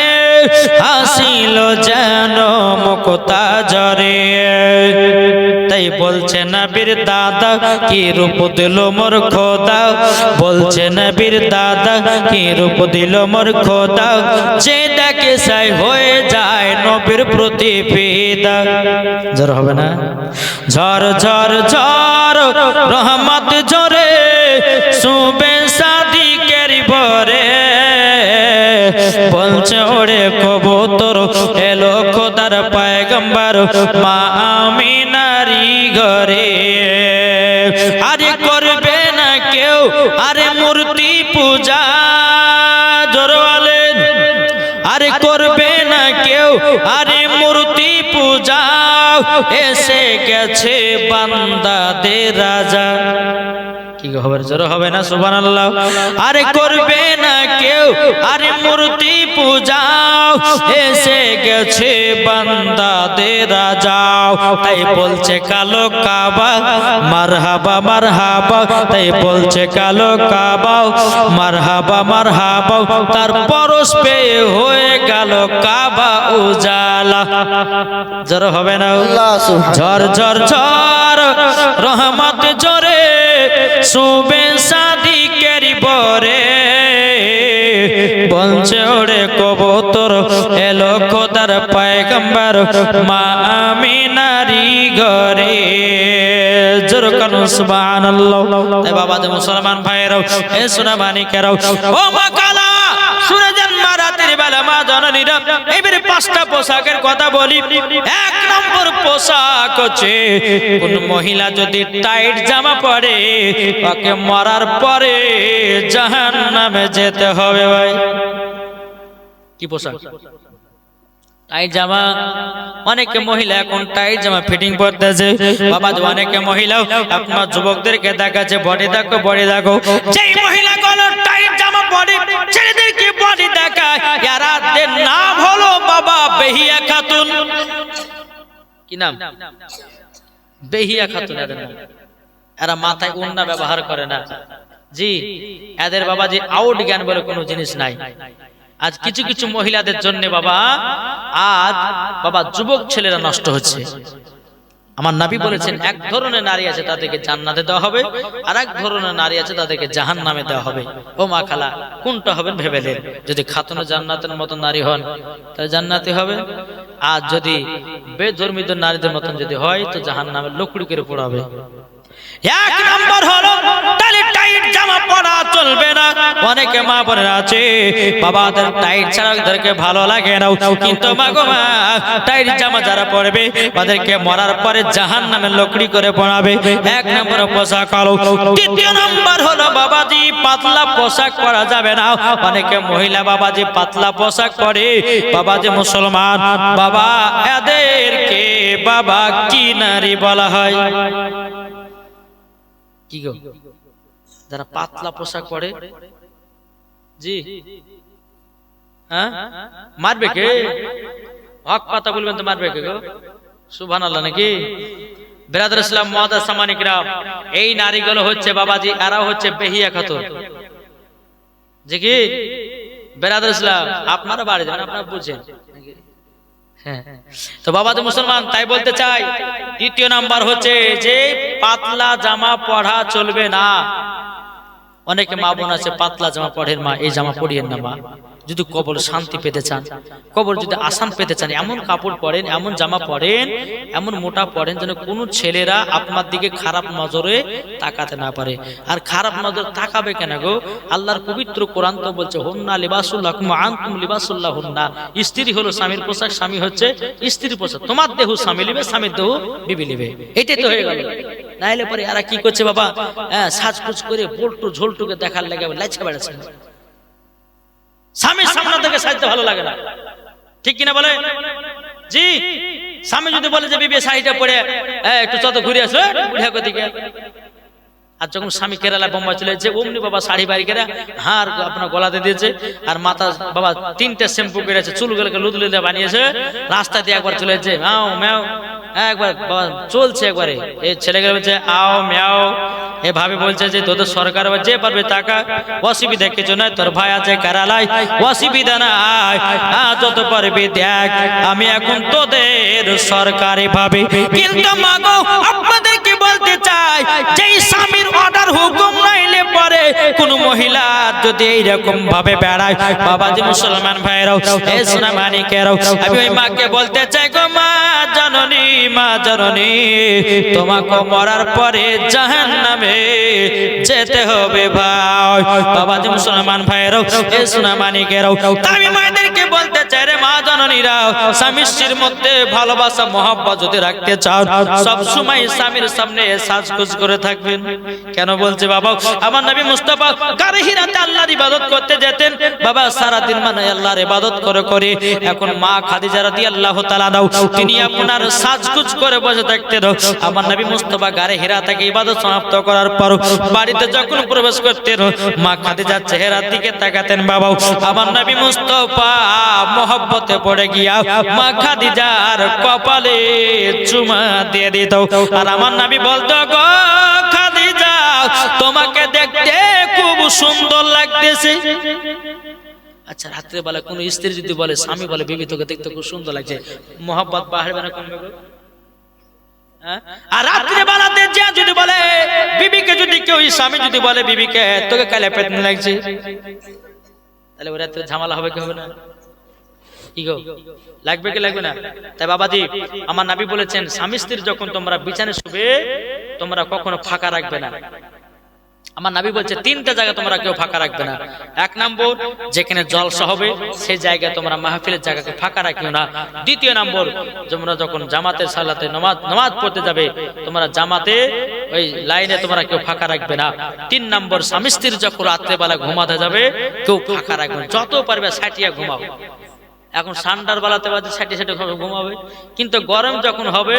হাসিল জানো মুক্তা ঝরে তাই বলছে নবীর দাদা কি রূপ দিল মোর খোদা বলছে নবীর দাদা কি রূপ দিল মোর খোদা যে দেখে সাই হয়ে যায় নবীর প্রতি ফিদা জোর হবে না ঝর ঝর ঝর রহমত ঝরে সুবে শাদি কেরি ভরে বলছে ওরে কবুতর এলো খোদার পয়গম্বর মা আমিনারি ঘরে আরে করবে না কেউ আরে মূর্তি পূজা জোরওয়ালেন আরে করবে না কেউ আরে মূর্তি পূজা এসে গেছে বান্দাদের রাজা কি খবর জোর হবে না সুবহানাল্লাহ আরে করবে না কেউ আরে মূর্তি পূজা এসে গেছে বান্দাদের রাজা তাই বলছে কালো কাবা মারহাবা মারহাবা তাই বলছে কালো কাবা মারহাবা মারহাবা তার পরশ পেয়ে হয়ে গেল কাবা উজালা জোর হবে না ঝর ঝর ঝর রহমত ঝরে সুবে শাদি কেরি ভরে বলছে ওরে কবুতর এলো খোদার পয়গম্বর মা আমিনারি ঘরে জোর করুন সুবহানাল্লাহ তাই বাবা যে মুসলমান ভাইরাও এ সোনা মানিকেরাও ও মা কালা শুনে যান মা রাতের বেলা মা জননীরা এবারে পাঁচটা পোশাকের কথা বলি এক নম্বর পোশাক হচ্ছে কোন মহিলা যদি টাইট জামা পরে তাকে মরার পরে জাহান্নামে যেতে হবে ভাই কি পোশাক টাইট জামা অনেকে মহিলা এখন টাইট জামা ফিটিং করতেছে বাবা অনেকে মহিলা আপনার যুবকদেরকে দেখাচ্ছে বডি দেখো যেই মহিলাগুলো টাইট জামা পরে ছেলেদেরকে বডি দেখায় এরাদের নাম হলো বাবা বেহিয়া খাতুন কি নাম বেহিয়া খাতুন এদের নাম এরা মাথায় ওড়না ব্যবহার করে না জি এদের বাবা যে আউট জ্ঞান বলে কোনো জিনিস নাই আজ কিছু কিছু মহিলাদের জন্য বাবা আজ বাবা যুবক ছেলেরা নষ্ট হচ্ছে আমার নবী বলেছেন এক ধরনের নারী আছে তাদেরকে জান্নাতে দেওয়া হবে আর এক ধরনের নারী আছে তাদেরকে জাহান্নামে দেওয়া হবে ও মা খালা কোনটা হবেন ভেবে দেন যদি খাতুন জান্নাতের মতো নারী হন তাহলে জান্নাতে হবে আর যদি বেধর্মীদের নারীদের মতন যদি হয় তো জাহান্নামের লকড়ি করে পোড়াবে এক নম্বর হলো তাহলে টাইট জামা পরা চলবে না অনেকে মা বোনেরা আছে বাবাদের টাইট ছাড়া ওদেরকে ভালো লাগে না কিন্তু মা গো মা টাইট জামা যারা পরবে তাদেরকে মরার পরে জাহান্নামের লকড়ি করে পড়াবে এক নম্বর পোশাক হলো দ্বিতীয় নম্বর হলো বাবাজি পাতলা পোশাক পরা যাবে না অনেকে মহিলা বাবাজি পাতলা পোশাক পরে বাবাজি মুসলমান বাবা এদেরকে বাবা কি নারী বলা হয় কি গো যারা পাতলা পোশাক পরে জি হ্যাঁ মারবে কে? হক কথা বলবেন তো মারবে কে গো? সুবহানাল্লাহ নাকি? ব্রাদার ইসলাম মুআদ্দাস সামানি কিরাম, এই নারীগুলো হচ্ছে বাবাজি, এরা হচ্ছে বেহিয়া খাতুন। জি কি ব্রাদার ইসলাম, আপনারা বাড়ি যাবেন, আপনারা বুঝেন। হ্যাঁ, তো বাবাজি মুসলমান, তাই বলতে চাই দ্বিতীয় নাম্বার হচ্ছে যে পাতলা জামা পরা চলবে না। অনেকে মা বোন আছে পাতলা জামা পড়েন, মা এই জামা পরিয়েন না মা। যদি কবর শান্তি পেতে চান, কবর যদি আসান পেতে চান, এমন কাপড় পরেন, এমন জামা পরেন, এমন মোটা পরেন যেন কোনো ছেলেরা আপনার দিকে খারাপ নজরে তাকাতে না পারে। আর খারাপ নজর তাকাবে কেন গো? আল্লাহর পবিত্র কোরআন তো বলছে হুন্না লিবাসুল লাকুম ওয়া আনতুম লিবাসুল লাহুন্না। স্ত্রী হলো স্বামীর পোশাক, স্বামী হচ্ছে স্ত্রীর পোশাক। তোমার দেহ স্বামী লিবে, স্বামীর দেহ বিবি লিবে। এটাই তো হয়ে গেল। নাইলে পরে এরা কি করছে বাবা, সাজকুজ করে বল্টু ঝোলটুকে দেখার লাগে লাইছা বেড়াচ্ছে। স্বামীর সামনে থেকে সাজতে ভালো লাগে না, ঠিক কিনা বলে? জি, স্বামী যদি বলে যে বিবি শাড়িটা পরে একটু চত ঘুরে আসো বুড়িয়া দিকে, আর যখন স্বামী কেরালা বোম্বাই চলে যাচ্ছে অমনি বাবা শাড়ি বাড়ি করে হার আপনার গলাতে দিয়েছে, আর মাথা বাবা 3টে শ্যাম্পু করেছে, চুলগুলোকে লুদলুদে বানিয়েছে, রাস্তা দিয়ে একবার চলে যাচ্ছে ম্যাও ম্যাও, একবার চলছে একবারে। এই ছেলেগুলো বলছে আও ম্যাও, এ ভাবে বলছে যে তোদের সরকার যে পারবে টাকা, অসুবিধা কিছু নয়, তোর ভাই আছে কেরালায়, অসুবিধা নাই, যত পারবি দেখ, আমি এখন তোদের সরকারি ভাবে। কিন্তু মাগো আপনাদেরকে বলতে চাই, যেই স্বামীর অর্ডার হুকুম নাইলে পরে কোন মহিলা যদি এইরকম ভাবে বেড়ায়, বাবাজি মুসলমান ভাইরাও, এ সোনা মানিকেরাও, আমি ওই মাকে বলতে চাই গো মা জননী, মা জননী, তোমাকে মরার পরে জাহান্নামে যেতে হবে ভাই। বাবাজি মুসলমান ভাইরাও, এ সোনা মানিকেরাও, আমি মায়েদেরকে বলতে চাই রে মা জননীরাও, স্বামী স্ত্রীর মধ্যে ভালোবাসা মহব্বত যদি রাখতে চাও, সব সময় স্বামীর সামনে সাজগোজ করে থাকবেন। কেন বলছে বাবা, আমার নবী মুস্তাফা গারে হিরাতে আল্লাহর ইবাদত করতে যেতেন বাবা, সারা দিন মানে আল্লাহর ইবাদত করে করে, এখন মা খাদিজা রাদিয়াল্লাহু তাআলা নাও, তিনি আপনার সাজগোজ করে বসে থাকতেন। আমার নবী মুস্তাফা গারে হিরা থেকে ইবাদত সমাপ্ত করার পর বাড়িতে যখন প্রবেশ করতেন, মা খাদিজার চেহারার দিকে তাকাতেন বাবা, আমার নবী মুস্তাফা মহব্বতে পড়ে গিয়া মা খাদিজার কপালে চুমা দিয়ে দিত, আর আমার নবী বলতো গো খাদিজা, তোমাকে দেখতে খুব সুন্দর লাগতেছে। আচ্ছা, রাত্রে বেলা কোন স্ত্রী যদি বলে, স্বামী বলে বিবি তোকে দেখতে খুব সুন্দর লাগছে, মহব্বত বাড়বে না কমবে? আর রাত্রে বেলাতে যে যদি বলে বিবিকে, যদি কেউ স্বামী যদি বলে বিবিকে তোকে কালে পেট লাগছে, তাহলে ওই রাত্রে ঝামেলা হবে কি হবে না? কি গো, লাগবে কি লাগবে না? তাই বাবাজি আমার নবী বলেছেন, স্বামী স্ত্রী যখন তোমরা বিছানায় শুবে তোমরা কখনো ফাঁকা রাখবে না। আমার নবী বলছে 3টা জায়গা তোমরা কেউ ফাঁকা রাখবে না। 1 নম্বর, যেখানে জলসা হবে সেই জায়গায় তোমরা মাহফিলের জায়গাকে ফাঁকা রাখিও না। 2 নম্বর, তোমরা যখন জামাতের সালাতে নামাজ পড়তে যাবে তোমরা জামাতে ওই লাইনে তোমরা কেউ ফাঁকা রাখবে না। 3 নম্বর, স্বামী স্ত্রী যখন রাত্রেবেলা ঘুমাতে যাবে কেউ ফাঁকা রাখবে না, যত পারবে সাটিয়া ঘুমাও। এখন ঠান্ডার বেলাতে বাজে সাইটে সাইটে ঘুমাবে, কিন্তু গরম যখন হবে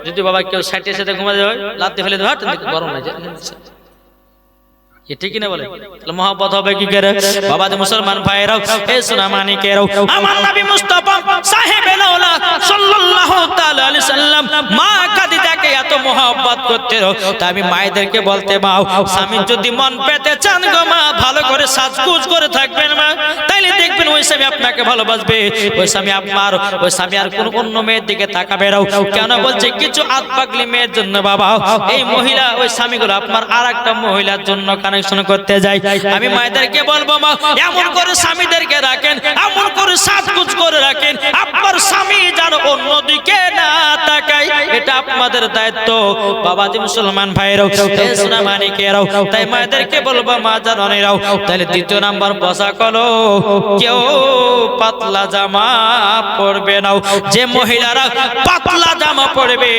যদি বাবা কেউ সাইটে সাইটে ঘুমাতে হয় লাতে ফেলে দেওয়া, গরম লাগে, ঠিক না বলে? তাহলে মহব্বত হবে কি করে? বাবাজি মুসলমান ভাইরাও, এ সোনা মানিকেরাও, আমার নবী মুস্তাফা সাহেবে লাউলা সাল্লাল্লাহু তাআলা আলাইহি সাল্লাম মা খাদিজাকে এত মহব্বত করতেন। তাই আমি মায়েদেরকে বলতে মাও, স্বামী যদি মন পেতে চান গো মা, ভালো করে সাজগুজ করে থাকবেন মা, তাইলে দেখবেন ওই স্বামী আপনাকে ভালোবাসবে, ওই স্বামী আপনার, ওই স্বামী আর কোন অন্য মেয়ের দিকে তাকাবে না। কেন বলছে? কিছু আতপাগলি মেয়ের জন্য বাবা এই মহিলা, ওই স্বামীগুলো আপনার আরেকটা মহিলার জন্য কানেকশন করতে যায়। আমি মায়েদেরকে বলবো মা, এমন করে স্বামীদেরকে রাখেন, এমন করে সাজগুজ করে রাখেন, আপনার স্বামী যেন অন্যদিকে না তাকায়, এটা আপনাদের দায়িত্ব। বাবাজি মুসলমান ভাইরাও, সোনা মানিকেরাও, তাই মায়েদেরকে বলবো মা জানেরাও, তাহলে 2 নাম্বার পোশাক হলো কেউ পাতলা জামা পরবে না। যে মহিলারা পাতলা জামা পরবে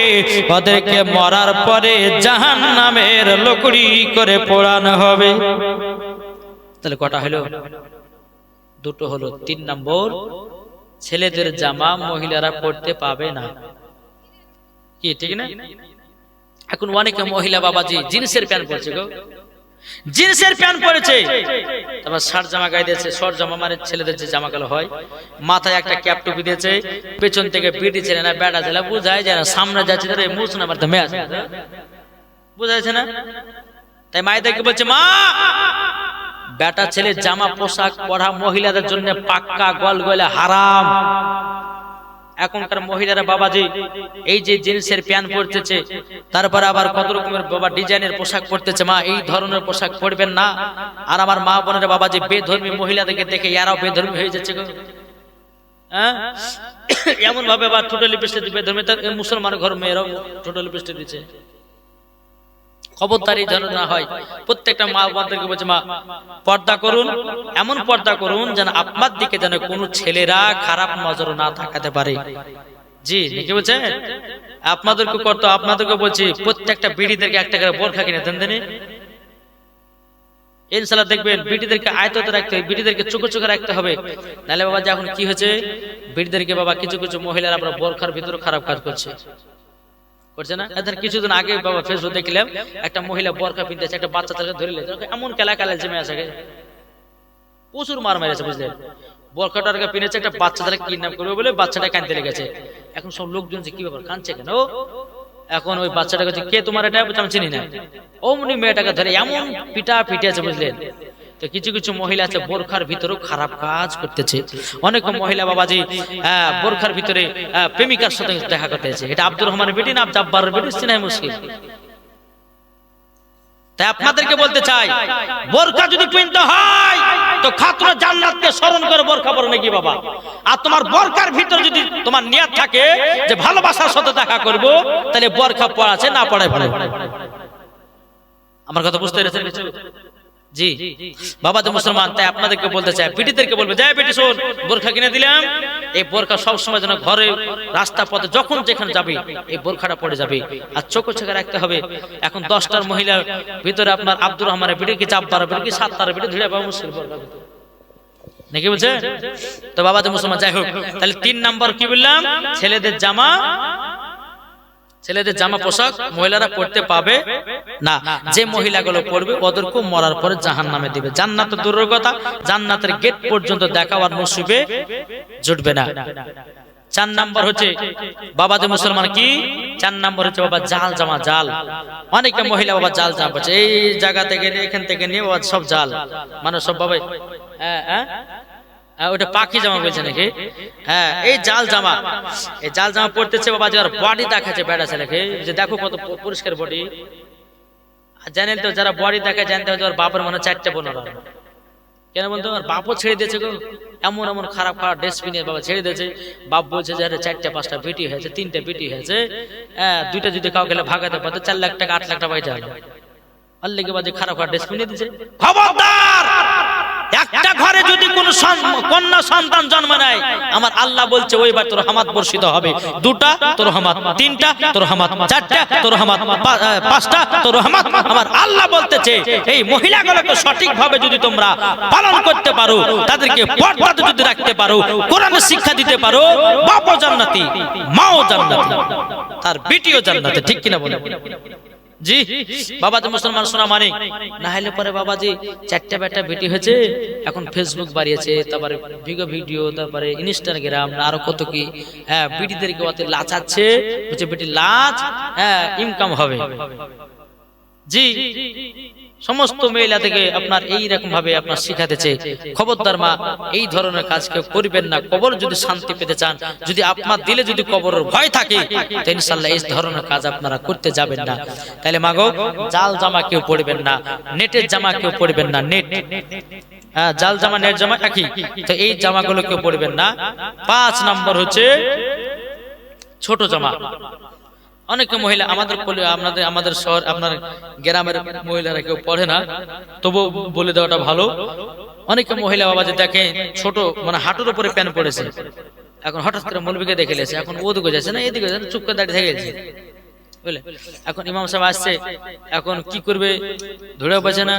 ওদেরকে মরার পরে জাহান্নামের লকড়ি করে পোড়ানো হবে। তাহলে কটা হলো? 2 হলো। 3 নম্বর, ছেলেদের জামা মহিলারা পরতে পাবে না, কি ঠিক না? এখন অনেকে মহিলা বাবাজি জিন্সের প্যান্ট পরছে গো, জিন্সের প্যান্ট পরেছে, তারপর শার্ট জামা গায়ে দিয়েছে, শর্ট জামা মানে ছেলেদের যে জামা কালো হয়, মাথায় একটা ক্যাপ টুপি দিয়েছে, পেছন থেকে বিটি ছেলে না বেটা ছেলে বুঝায় যায় না, সামনে যাচ্ছে ধরে মুছ না মারতে মেয়ে আছে, বুঝা যাচ্ছে না? তাই মায়েদেরকে বলছে, মা বেটা ছেলে জামা পোশাক পরা মহিলাদের জন্য পাক্কা গলগলে হারাম। এখনকার মহিলারা বাবাজি এই যে জিন্সের প্যান্ট পরতেছে, তারপরে আবার কত রকমের বাবা ডিজাইনের পোশাক পরতেছে, মা এই ধরনের পোশাক পরবেন না। আর আমার মা বোনেরা বাবাজি বেধর্মী মহিলাদেরকে দেখে এরাও বেধর্মী হয়ে যাচ্ছে গো। হ্যাঁ, এমন ভাবে আবার টোটাল লিপস্টিক বেধর্মী, মুসলমান ঘর মেয়েরাও টোটাল লিপস্টিক দিচ্ছে। খবরদারি যেন না হয়। প্রত্যেকটা মা বোনদেরকে বলছে, মা পর্দা করুন, এমন পর্দা করুন যেন আপনার দিকে যেন কোনো ছেলেরা খারাপ নজর না তাকাতে পারে। জি নাকি বলছেন? আপনাদেরকে করতো, আপনাদেরকে বলছি প্রত্যেকটা বিড়িদেরকে একটা করে বোরখা কিনে দেন দেন, ইনশাআল্লাহ দেখবেন বিড়িদেরকে আয়ত্তে রাখতে হবে, বিড়িদেরকে চোখে চোখে রাখতে হবে। নাহলে বাবা যে এখন কি হয়েছে, বিড়িদেরকে বাবা কিছু কিছু মহিলারা আমরা বোরখার ভিতরে খারাপ কাজ করছে না। এদের কিছুদিন আগে বাবা ফেসবুক দেখলাম একটা মহিলা বোরখা পিনতেছে, একটা বাচ্চা তাকে ধরে লেছে, এমন কেলা জমে আছে, প্রচুর মার মেরেছে বুঝলেন। বোরখাটাকে পিনেছে, একটা বাচ্চা তাকে কিডন্যাপ করবে বলে বাচ্চাটা কাঁদতে লেগেছে। এখন সব লোকজন কি ব্যাপার কাঁদছে কেন? এখন ওই বাচ্চাটাকে কে তোমার এটা আমি চিনি না, অমনি মেয়েটাকে ধরে এমন পিটা পিটিয়েছে বুঝলেন। তো কিছু কিছু মহিলা আছে বোরখার ভিতরেও খারাপ কাজ করতেছে। অনেক মহিলা বাবাজি বোরখার ভিতরে প্রেমিকার সাথে দেখা করতেছে। এটা আব্দুর রহমানের বেটি না জাব্বারের বেটি চিনাই মুশকিল। তাই আপনাদেরকে বলতে চাই, বোরখা যদি পরতে হয় তো খাতুন জান্নাতকে স্মরণ করে বোরখা পরো নাকি বাবা। আর তোমার বোরখার ভিতরে যদি তোমার নিয়ত থাকে যে ভালোবাসার সাথে দেখা করব, তাহলে বোরখা পরা আছে না পড়াই ভালো। আমার কথা বুঝতে পেরেছেন কিছু? জি বাবা তো মুসলমান, তাই আপনাদেরকে বলতে চাই, বেটিদেরকে বলবে, যাই বেটি শোন, বোরখা কিনে দিলাম, এই বোরখা সব সময় যেন ঘরে রাস্তা পথে যখন যেখানে যাবে এই বোরখাটা পড়ে যাবে, আর চোখে চোখে রাখতে হবে। এখন 10টার মহিলার ভিতরে আপনার আব্দুর রহমানের বেটি কি চাপবার বেটি কি 7টার বেটি ধরে পাবো মুশকিল বোরখা নাকি বলছে? তো বাবা তো মুসলমান, যাই হোক, তাহলে 3 নাম্বার কি বললাম, ছেলেদের জামা পোশাক মহিলারা পড়তে পাবে না। যে মহিলাগুলো পড়বে ওদেরকে মরার পরে জাহান্নামে দিবে। জান্নাত তো দূরের কথা, জান্নাতের গেট পর্যন্ত দেখাবার নসিবে জুটবে না। 4 নাম্বার হচ্ছে বাবা যে মুসলমান কি, 4 নাম্বার হচ্ছে বাবা জাল জামা। জাল অনেকে মহিলা বাবা জাল জামা পড়ছে, এই জায়গা থেকে এখান থেকে নিয়ে বাবা সব জাল, মানে সব বাবা ওটা পাখি জামা বলছে নাকি? হ্যাঁ, এই জাল জামা পড়তেছে বাবা, যার বডি দেখাচ্ছে বেড়া ছেলেকে, যে দেখো কত পরিষ্কার বডি। জানেন তো যারা বডি দেখে জানতে হবে ওর বাপের মনে 4টে বোন। কেন বলতো, ওর বাপও ছেড়ে দিয়েছে গো, এমন এমন খারাপ খারাপ ড্রেস পিনে বাবা ছেড়ে দিয়েছে। বাপ বলছে যে 4টে 5টা বেটি হয়েছে, 3টে বেটি হয়েছে, 2টা যদি কাউ গেলে ভাগাতে পারতো 4 লাখ টাকা 8 লাখ টাকা পাইতে হলো। আল্লাহকে বাজে খারাপ খারাপ ড্রেস পিনে দিয়েছে। খবরদার, একটা ঘরে যদি কোন কন্যা সন্তান জন্ম নেয়, আমার আল্লাহ বলছে ওইবার তোর রহমত বর্ষিত হবে। 2টা তোর রহমত, 3টা তোর রহমত, 4টা তোর রহমত, 5টা তোর রহমত। আমার আল্লাহ বলতেছে এই মহিলাগুলোকে সঠিকভাবে যদি তোমরা পালন করতে পারো, তাদেরকে পর্দাতে যদি রাখতে পারো, কোরআনের শিক্ষা দিতে পারো, বাপও জান্নাতি মাও জান্নাতি, তার বেটিও জান্নাতে। ঠিক কিনা বলেন? জি বাবা তো মুসলমান শোনা মানে না হলে পরে বাবাজি 4টে বেটা বেটি হয়েছে, এখন ফেসবুক বাড়িয়েছে, তারপরে ভিডিও, তারপরে ইনস্টাগ্রাম, আরো কত কি। হ্যাঁ, বেটিদেরকে ওতে লাচাচ্ছে, বলছে বেটি লাচ, হ্যাঁ ইনকাম হবে। জি সমস্ত মহিলা থেকে আপনার এই রকম ভাবে আপনার শিখাতেছে। খবরদার মা, এই ধরনের কাজ কেউ করবেন না। কবর যদি শান্তি পেতে চান, যদি আপনার দিলে যদি কবরের ভয় থাকে, তো ইনশাআল্লাহ এই ধরনের কাজ আপনারা করতে যাবেন না। তাহলে মাগো, জাল জামা কেউ পরবেন না, নেটের জামা কেউ পরবেন না। নেট, হ্যাঁ, জাল জামা নেট জামা একই, তো এই জামাগুলো কেউ পরবেন না। 5 নাম্বার হচ্ছে ছোট জামা। অনেক মহিলা আমাদের শহর আপনার গ্রামের মহিলারা কেউ পড়ে না, তবু বলে দেওয়াটা ভালো। অনেক মহিলা বাবা যে দেখে ছোট মানে হাঁটুর উপরে প্যান্ট পড়েছে, এখন হঠাৎ করে মৌলবীকে দেখে লেছে, এখন ওদিকে যাচ্ছে না এদিকে যাচ্ছে, চুপ করে দাঁড়িয়ে থেকে গেছে বুঝলে। এখন ইমাম সাহেব আসছে, এখন কি করবে ধরেও পাচ্ছে না।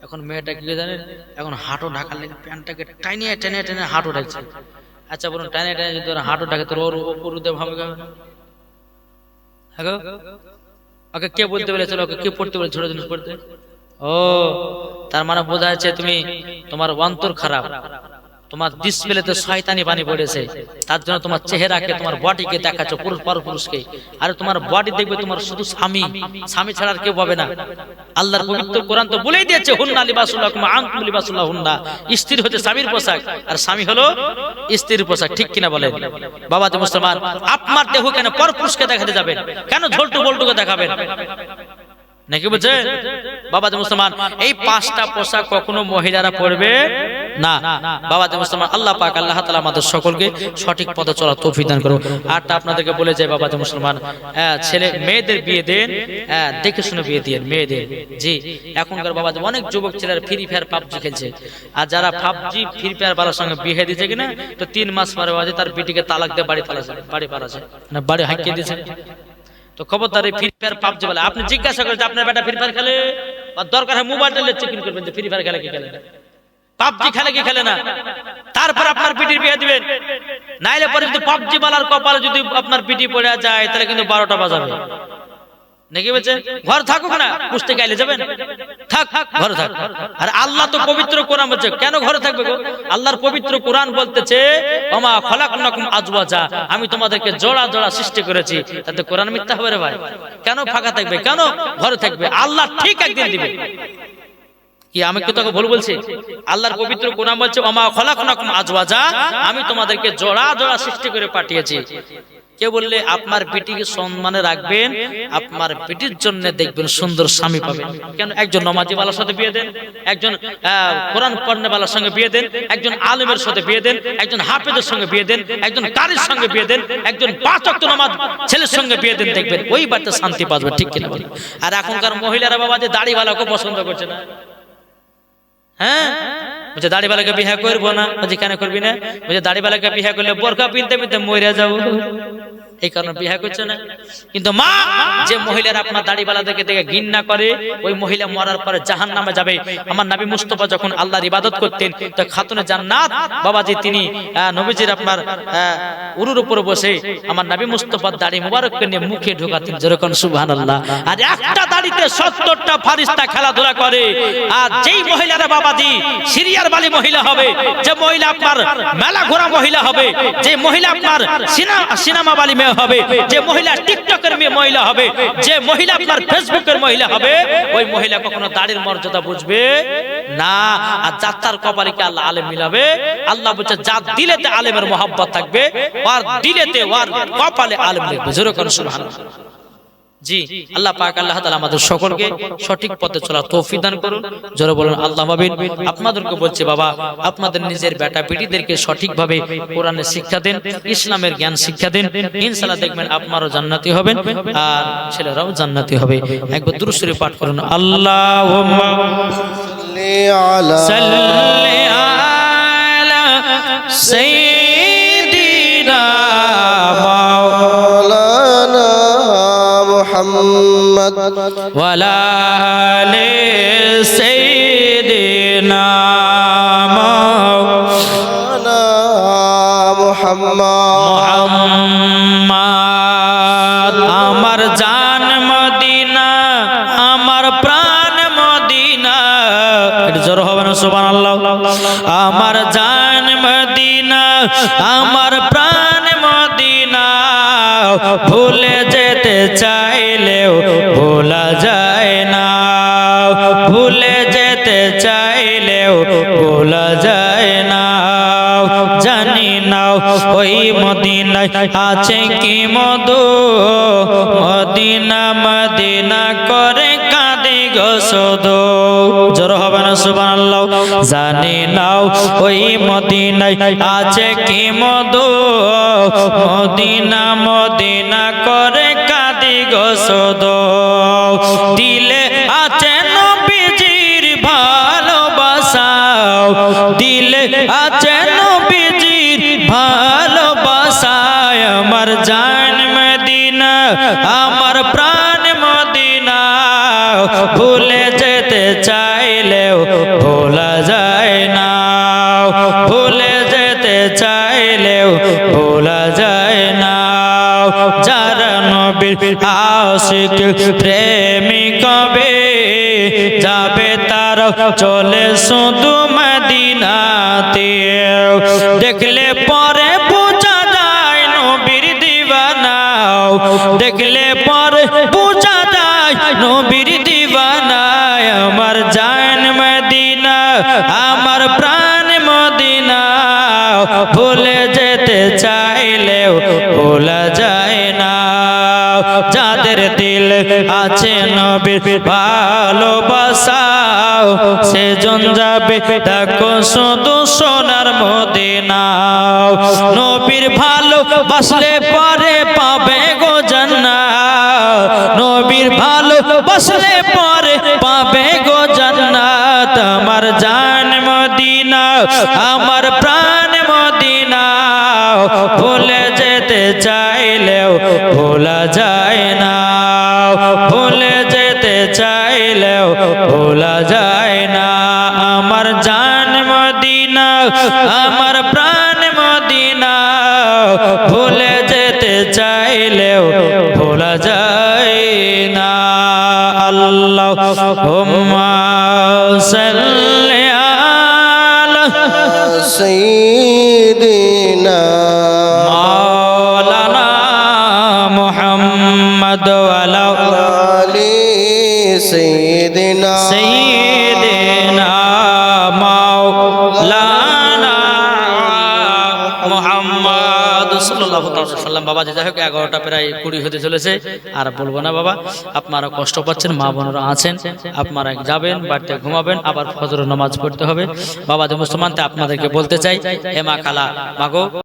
এখন মেয়েটা কি জানেন, এখন হাঁটু ঢাকার লেগে প্যান্টটাকে টাইনিয়ে টেনে টেনে হাঁটু ঢাকছে। আচ্ছা বলুন, টাইনে টেনে যদি ওর হাঁটু ঢাকে তোর ওর উপর ভাবে ওকে কে বলতে বলেছিল, ওকে কে পড়তে বলে ছোট জিনিস পড়তে? ও তার মানে বোঝা যাচ্ছে তুমি তোমার অন্তর খারাপ, তোমার ডিসপ্লেতে শয়তানি বাণী পড়েছে, তার জন্য তোমার চেহারাকে তোমার বডিকে দেখাচ্ছ পুরুষ পরপুরুষকে। আর তোমার বডি দেখবে তোমার শুধু স্বামী, স্বামী ছাড়া আর কেউ পাবে না। আল্লাহর পবিত্র কোরআন তো বলেই দিয়েছে হুন্না লিবাসুল লাকুম ওয়া আনতুম লিবাসুল লাহুন্না। স্ত্রী হচ্ছে স্বামীর পোশাক আর স্বামী হলো স্ত্রীর পোশাক, ঠিক কিনা বলেন? বাবা যে মুসলমান, আপনার দেহ কেন পরপুরুষকে দেখাতে যাবেন? কেন ঝোলটু বল্টুকে দেখাবেন নাকি? বুঝছেন বাবা যে মুসলমান, এই পাঁচটা পোশাক কখনো মহিলারা পরবে না। বাবা যে মুসলমান, আল্লাহ পাক আল্লাহ তাআলা আমাদের সকলকে সঠিক পথে চলার তৌফিক দান করুন। আরটা আপনাদেরকে বলে যায় বাবা যে মুসলমান, ছেলে মেয়েদের বিয়ে দেন, দেখে শুনে বিয়ে দেন মেয়েদের। জি, এখনকার বাবা যে অনেক যুবক ছেলেরা ফ্রি ফায়ার পাবজি খেলছে, আর যারা পাবজি ফ্রি ফায়ার বাবার সঙ্গে বিয়ে দিয়েছে কিনা, তো 3 মাস পরে বাজে তার বিটিকে তালাক দিয়ে বাড়ি পালাছে, না বাড়ি হাঁকিয়ে দিয়েছে। তো খবরদার এই ফ্রি ফায়ার পাবজি বলে আপনি জিজ্ঞাসা করেন যে আপনার বেটা ফ্রি ফায়ার খেলে, বা দরকার হয় মোবাইলটা চেকিং করবেন যে ফ্রি ফায়ার খেলে কি খেলে না, পাবজি খেলে কি খেলে না, তারপর আপনার পিটির বিয়ে দিবেন। নাইলে পরে যদি পাবজি বালার কপালে যদি আপনার পিটি পড়ে যায় তাহলে কিন্তু 12টা বাজাবে নাকি? বলছে ঘর থাকুক না, পুষতে গাইলে যাবেন, থাক ঘরে থাক। আর আল্লাহ তো পবিত্র কোরআন বলছে, কেন ঘরে থাকবে গো? আল্লাহর পবিত্র কোরআন বলতেছে ওমা খলাকনাকুম আজওয়াজা, আমি তোমাদেরকে জোড়া জোড়া সৃষ্টি করেছি। তাতে কোরআন মিথ্যা হবে রে ভাই? কেন ফাঁকা থাকবে, কেন ঘরে থাকবে? আল্লাহ ঠিক একদিন দিবে। কি আমি কি তোকে ভুল বলছি? আল্লাহর পবিত্র কোরআন বলছে ওমা খলাকনাকুম আজওয়াজা, আমি তোমাদেরকে জোড়া জোড়া সৃষ্টি করে পাঠিয়েছি। কে বললে আপনার বিটিকে সম্মানে রাখবেন, আপনার বিটির জন্য দেখবেন সুন্দর স্বামী পাবেন। কেন? একজন নমাজি ওয়ালার সাথে বিয়ে দেন, একজন কোরআন পড়নে ওয়ালার সঙ্গে বিয়ে দেন, একজন আলেমের সাথে বিয়ে দেন, একজন হাফেজের সঙ্গে বিয়ে দেন, একজন কারীর সঙ্গে বিয়ে দেন, একজন 5 ওয়াক্ত নামাজ ছেলের সঙ্গে বিয়ে দেন, দেখবেন ওই বাচ্চা শান্তি পাবে, ঠিক কিনা বলেন? আর এখনকার মহিলারা বাবা যে দাড়িওয়ালাকে পছন্দ করছে না, হ্যাঁ বলছে দাড়িওয়ালাকে বিয়ে করবো না। বলছে কেন করবি না? বলছে দাড়িওয়ালাকে বিয়ে করলে বোরকা পিনতে পিনতে মরে যাবো, এই কারণে বিয়ে করছে না। কিন্তু মা, যে মহিলারা আপনার দাড়িওয়ালাদেরকে দেখে ঘৃণা করে, ওই মহিলা মরার পরে জাহান্নামে যাবে। আমার নবী মুস্তাফা যখন আল্লাহর ইবাদত করতেন, তো খাতুনে জান্নাত বাবাজি তিনি নবীজির আপনার উরুর উপর বসে আমার নবী মুস্তাফার দাড়ি মুবারককে নিয়ে মুখে ঢোকাতেন, যেরকম সুবহানাল্লাহ। আর একটা দাড়িতে 70টা ফারিস্তা খেলাধুলা করে। আর যেই মহিলারা বাবাজি সিরিয়ার বালি মহিলা হবে, যে মহিলা আপনার মেলা ঘোরা মহিলা হবে, যে মহিলা আপনার সিনেমা বালি হবে, যে মহিলা টিকটকের মহিলা হবে, যে মহিলা আপনার ফেসবুকের মহিলা হবে, ওই মহিলা কখনো দাড়ির মর্যাদা বুঝবে না। আর যাত্রার কপালে আল্লাহ আলেম মিলাবে। আল্লাহ বলছে যার দিলেতে আলেমের মহব্বত থাকবে, আর দিলেতে ওর কপালে আলেম লিখবে, যেরকম সুবহানাল্লাহ। জি, আল্লাহ পাক আল্লাহ তাআলা আমাদের সকলকে সঠিক পথে চলার তৌফিক দান করুন। যারা বলেন আল্লাহ আমিন। আপনাদেরকে বলছে বাবা, আপনাদের নিজের বেটা বেটিদেরকে সঠিকভাবে কোরআনের শিক্ষা দেন, ইসলামের জ্ঞান শিক্ষা দেন, ইনশাআল্লাহ দেখবেন আপনারও জান্নাতি হবেন আর ছেলেরাও জান্নাতি হবে। একবার দুরূদ শরীফ পাঠ করুন। আল্লাহুম্মা সাল্লি আলা সাইয়্যিদিনা মুহাম্মদ ওয়ালা আলি সাইয়্যিদিনা মাওলানা মুহাম্মদ। আমার জান মদিনা, আমার প্রাণ মদিনা, এটা জোর হবে না সুবহানাল্লাহ। আমার জান মদিনা, আমার প্রাণ মদিনা, ভুলে যেতে চাইলেও ভোলা যায় না, ভুলে যেতে চাইলেও ভোলা যায় না। জানি না ওই মদিনায় আছে কি মধু, মদিনা মদিনা করে কাঁদে গো শুধু, জোর হবে না সুবহানাল্লাহ। জানি না ওই মদিনায় আছে কি মধু, মদিনা মদিনা করে কাঁদে গো শুধু। দিলে আছে নবীজির ভালোবাসা, দিলে আছে নবীজির ভালোবাসা। আমার জান মদিনা, আমার প্রাণ মদিনা, ভুলে যেতে চাইলেও ভোলা যায় না, ভুলে যেতে চাইলেও ভোলা যায় না। যারা নবীর আশিক প্রেমিক হবে, যাবে চলে শুধু মদিনাতে দেখলে পরে বোঝা যায় নবীর দিওয়ানা দেখলে পরে বোঝা যায় নবীর দিওয়ানা আমার জান মদিনা আমার প্রাণ মদিনা ভুলে যেতে চাইলেও ভোলা যায় না যাদের দিল আছে নবীর ভালোবাসা সেজন যাবে দেখো শুধু সোনার মদিনা নবীর ভালোবাসলে পরে পাবে গো জান্নাত নবীর ভালোবাসলে পরে পাবে গো জান্নাত আমার জান মদিনা আমার প্রাণ মদিনা ভুলে যেতে চাইলেও ভোলা যায় না ভুলে যেতে চাইলেও ভোলা যায় না আমার জান মদিনা আমার প্রাণ মদিনা ভুলে যেতে চাইলেও ভোলা যায় না আল্লাহুম্মা সাল্লি আলা سيدنا মাওলানা মুহাম্মদ ওয়ালা علي سيدنا সাইয়্যিদিনা মাওলানা মুহাম্মদ সাল্লাল্লাহু আলাইহি ওয়াসাল্লাম বাবা যাই হোক 11টা প্রায় 20 হতে চলেছে আর বলবো না বাবা আপনারা কষ্ট পাচ্ছেন মা বোনেরা আছেন আপনারা যাবেন বাড়িতে ঘুমাবেন আবার ফজর নামাজ পড়তে হবে বাবা যে মুসলমানতে আপনাদেরকে বলতে চাই হে মা খালা মাগো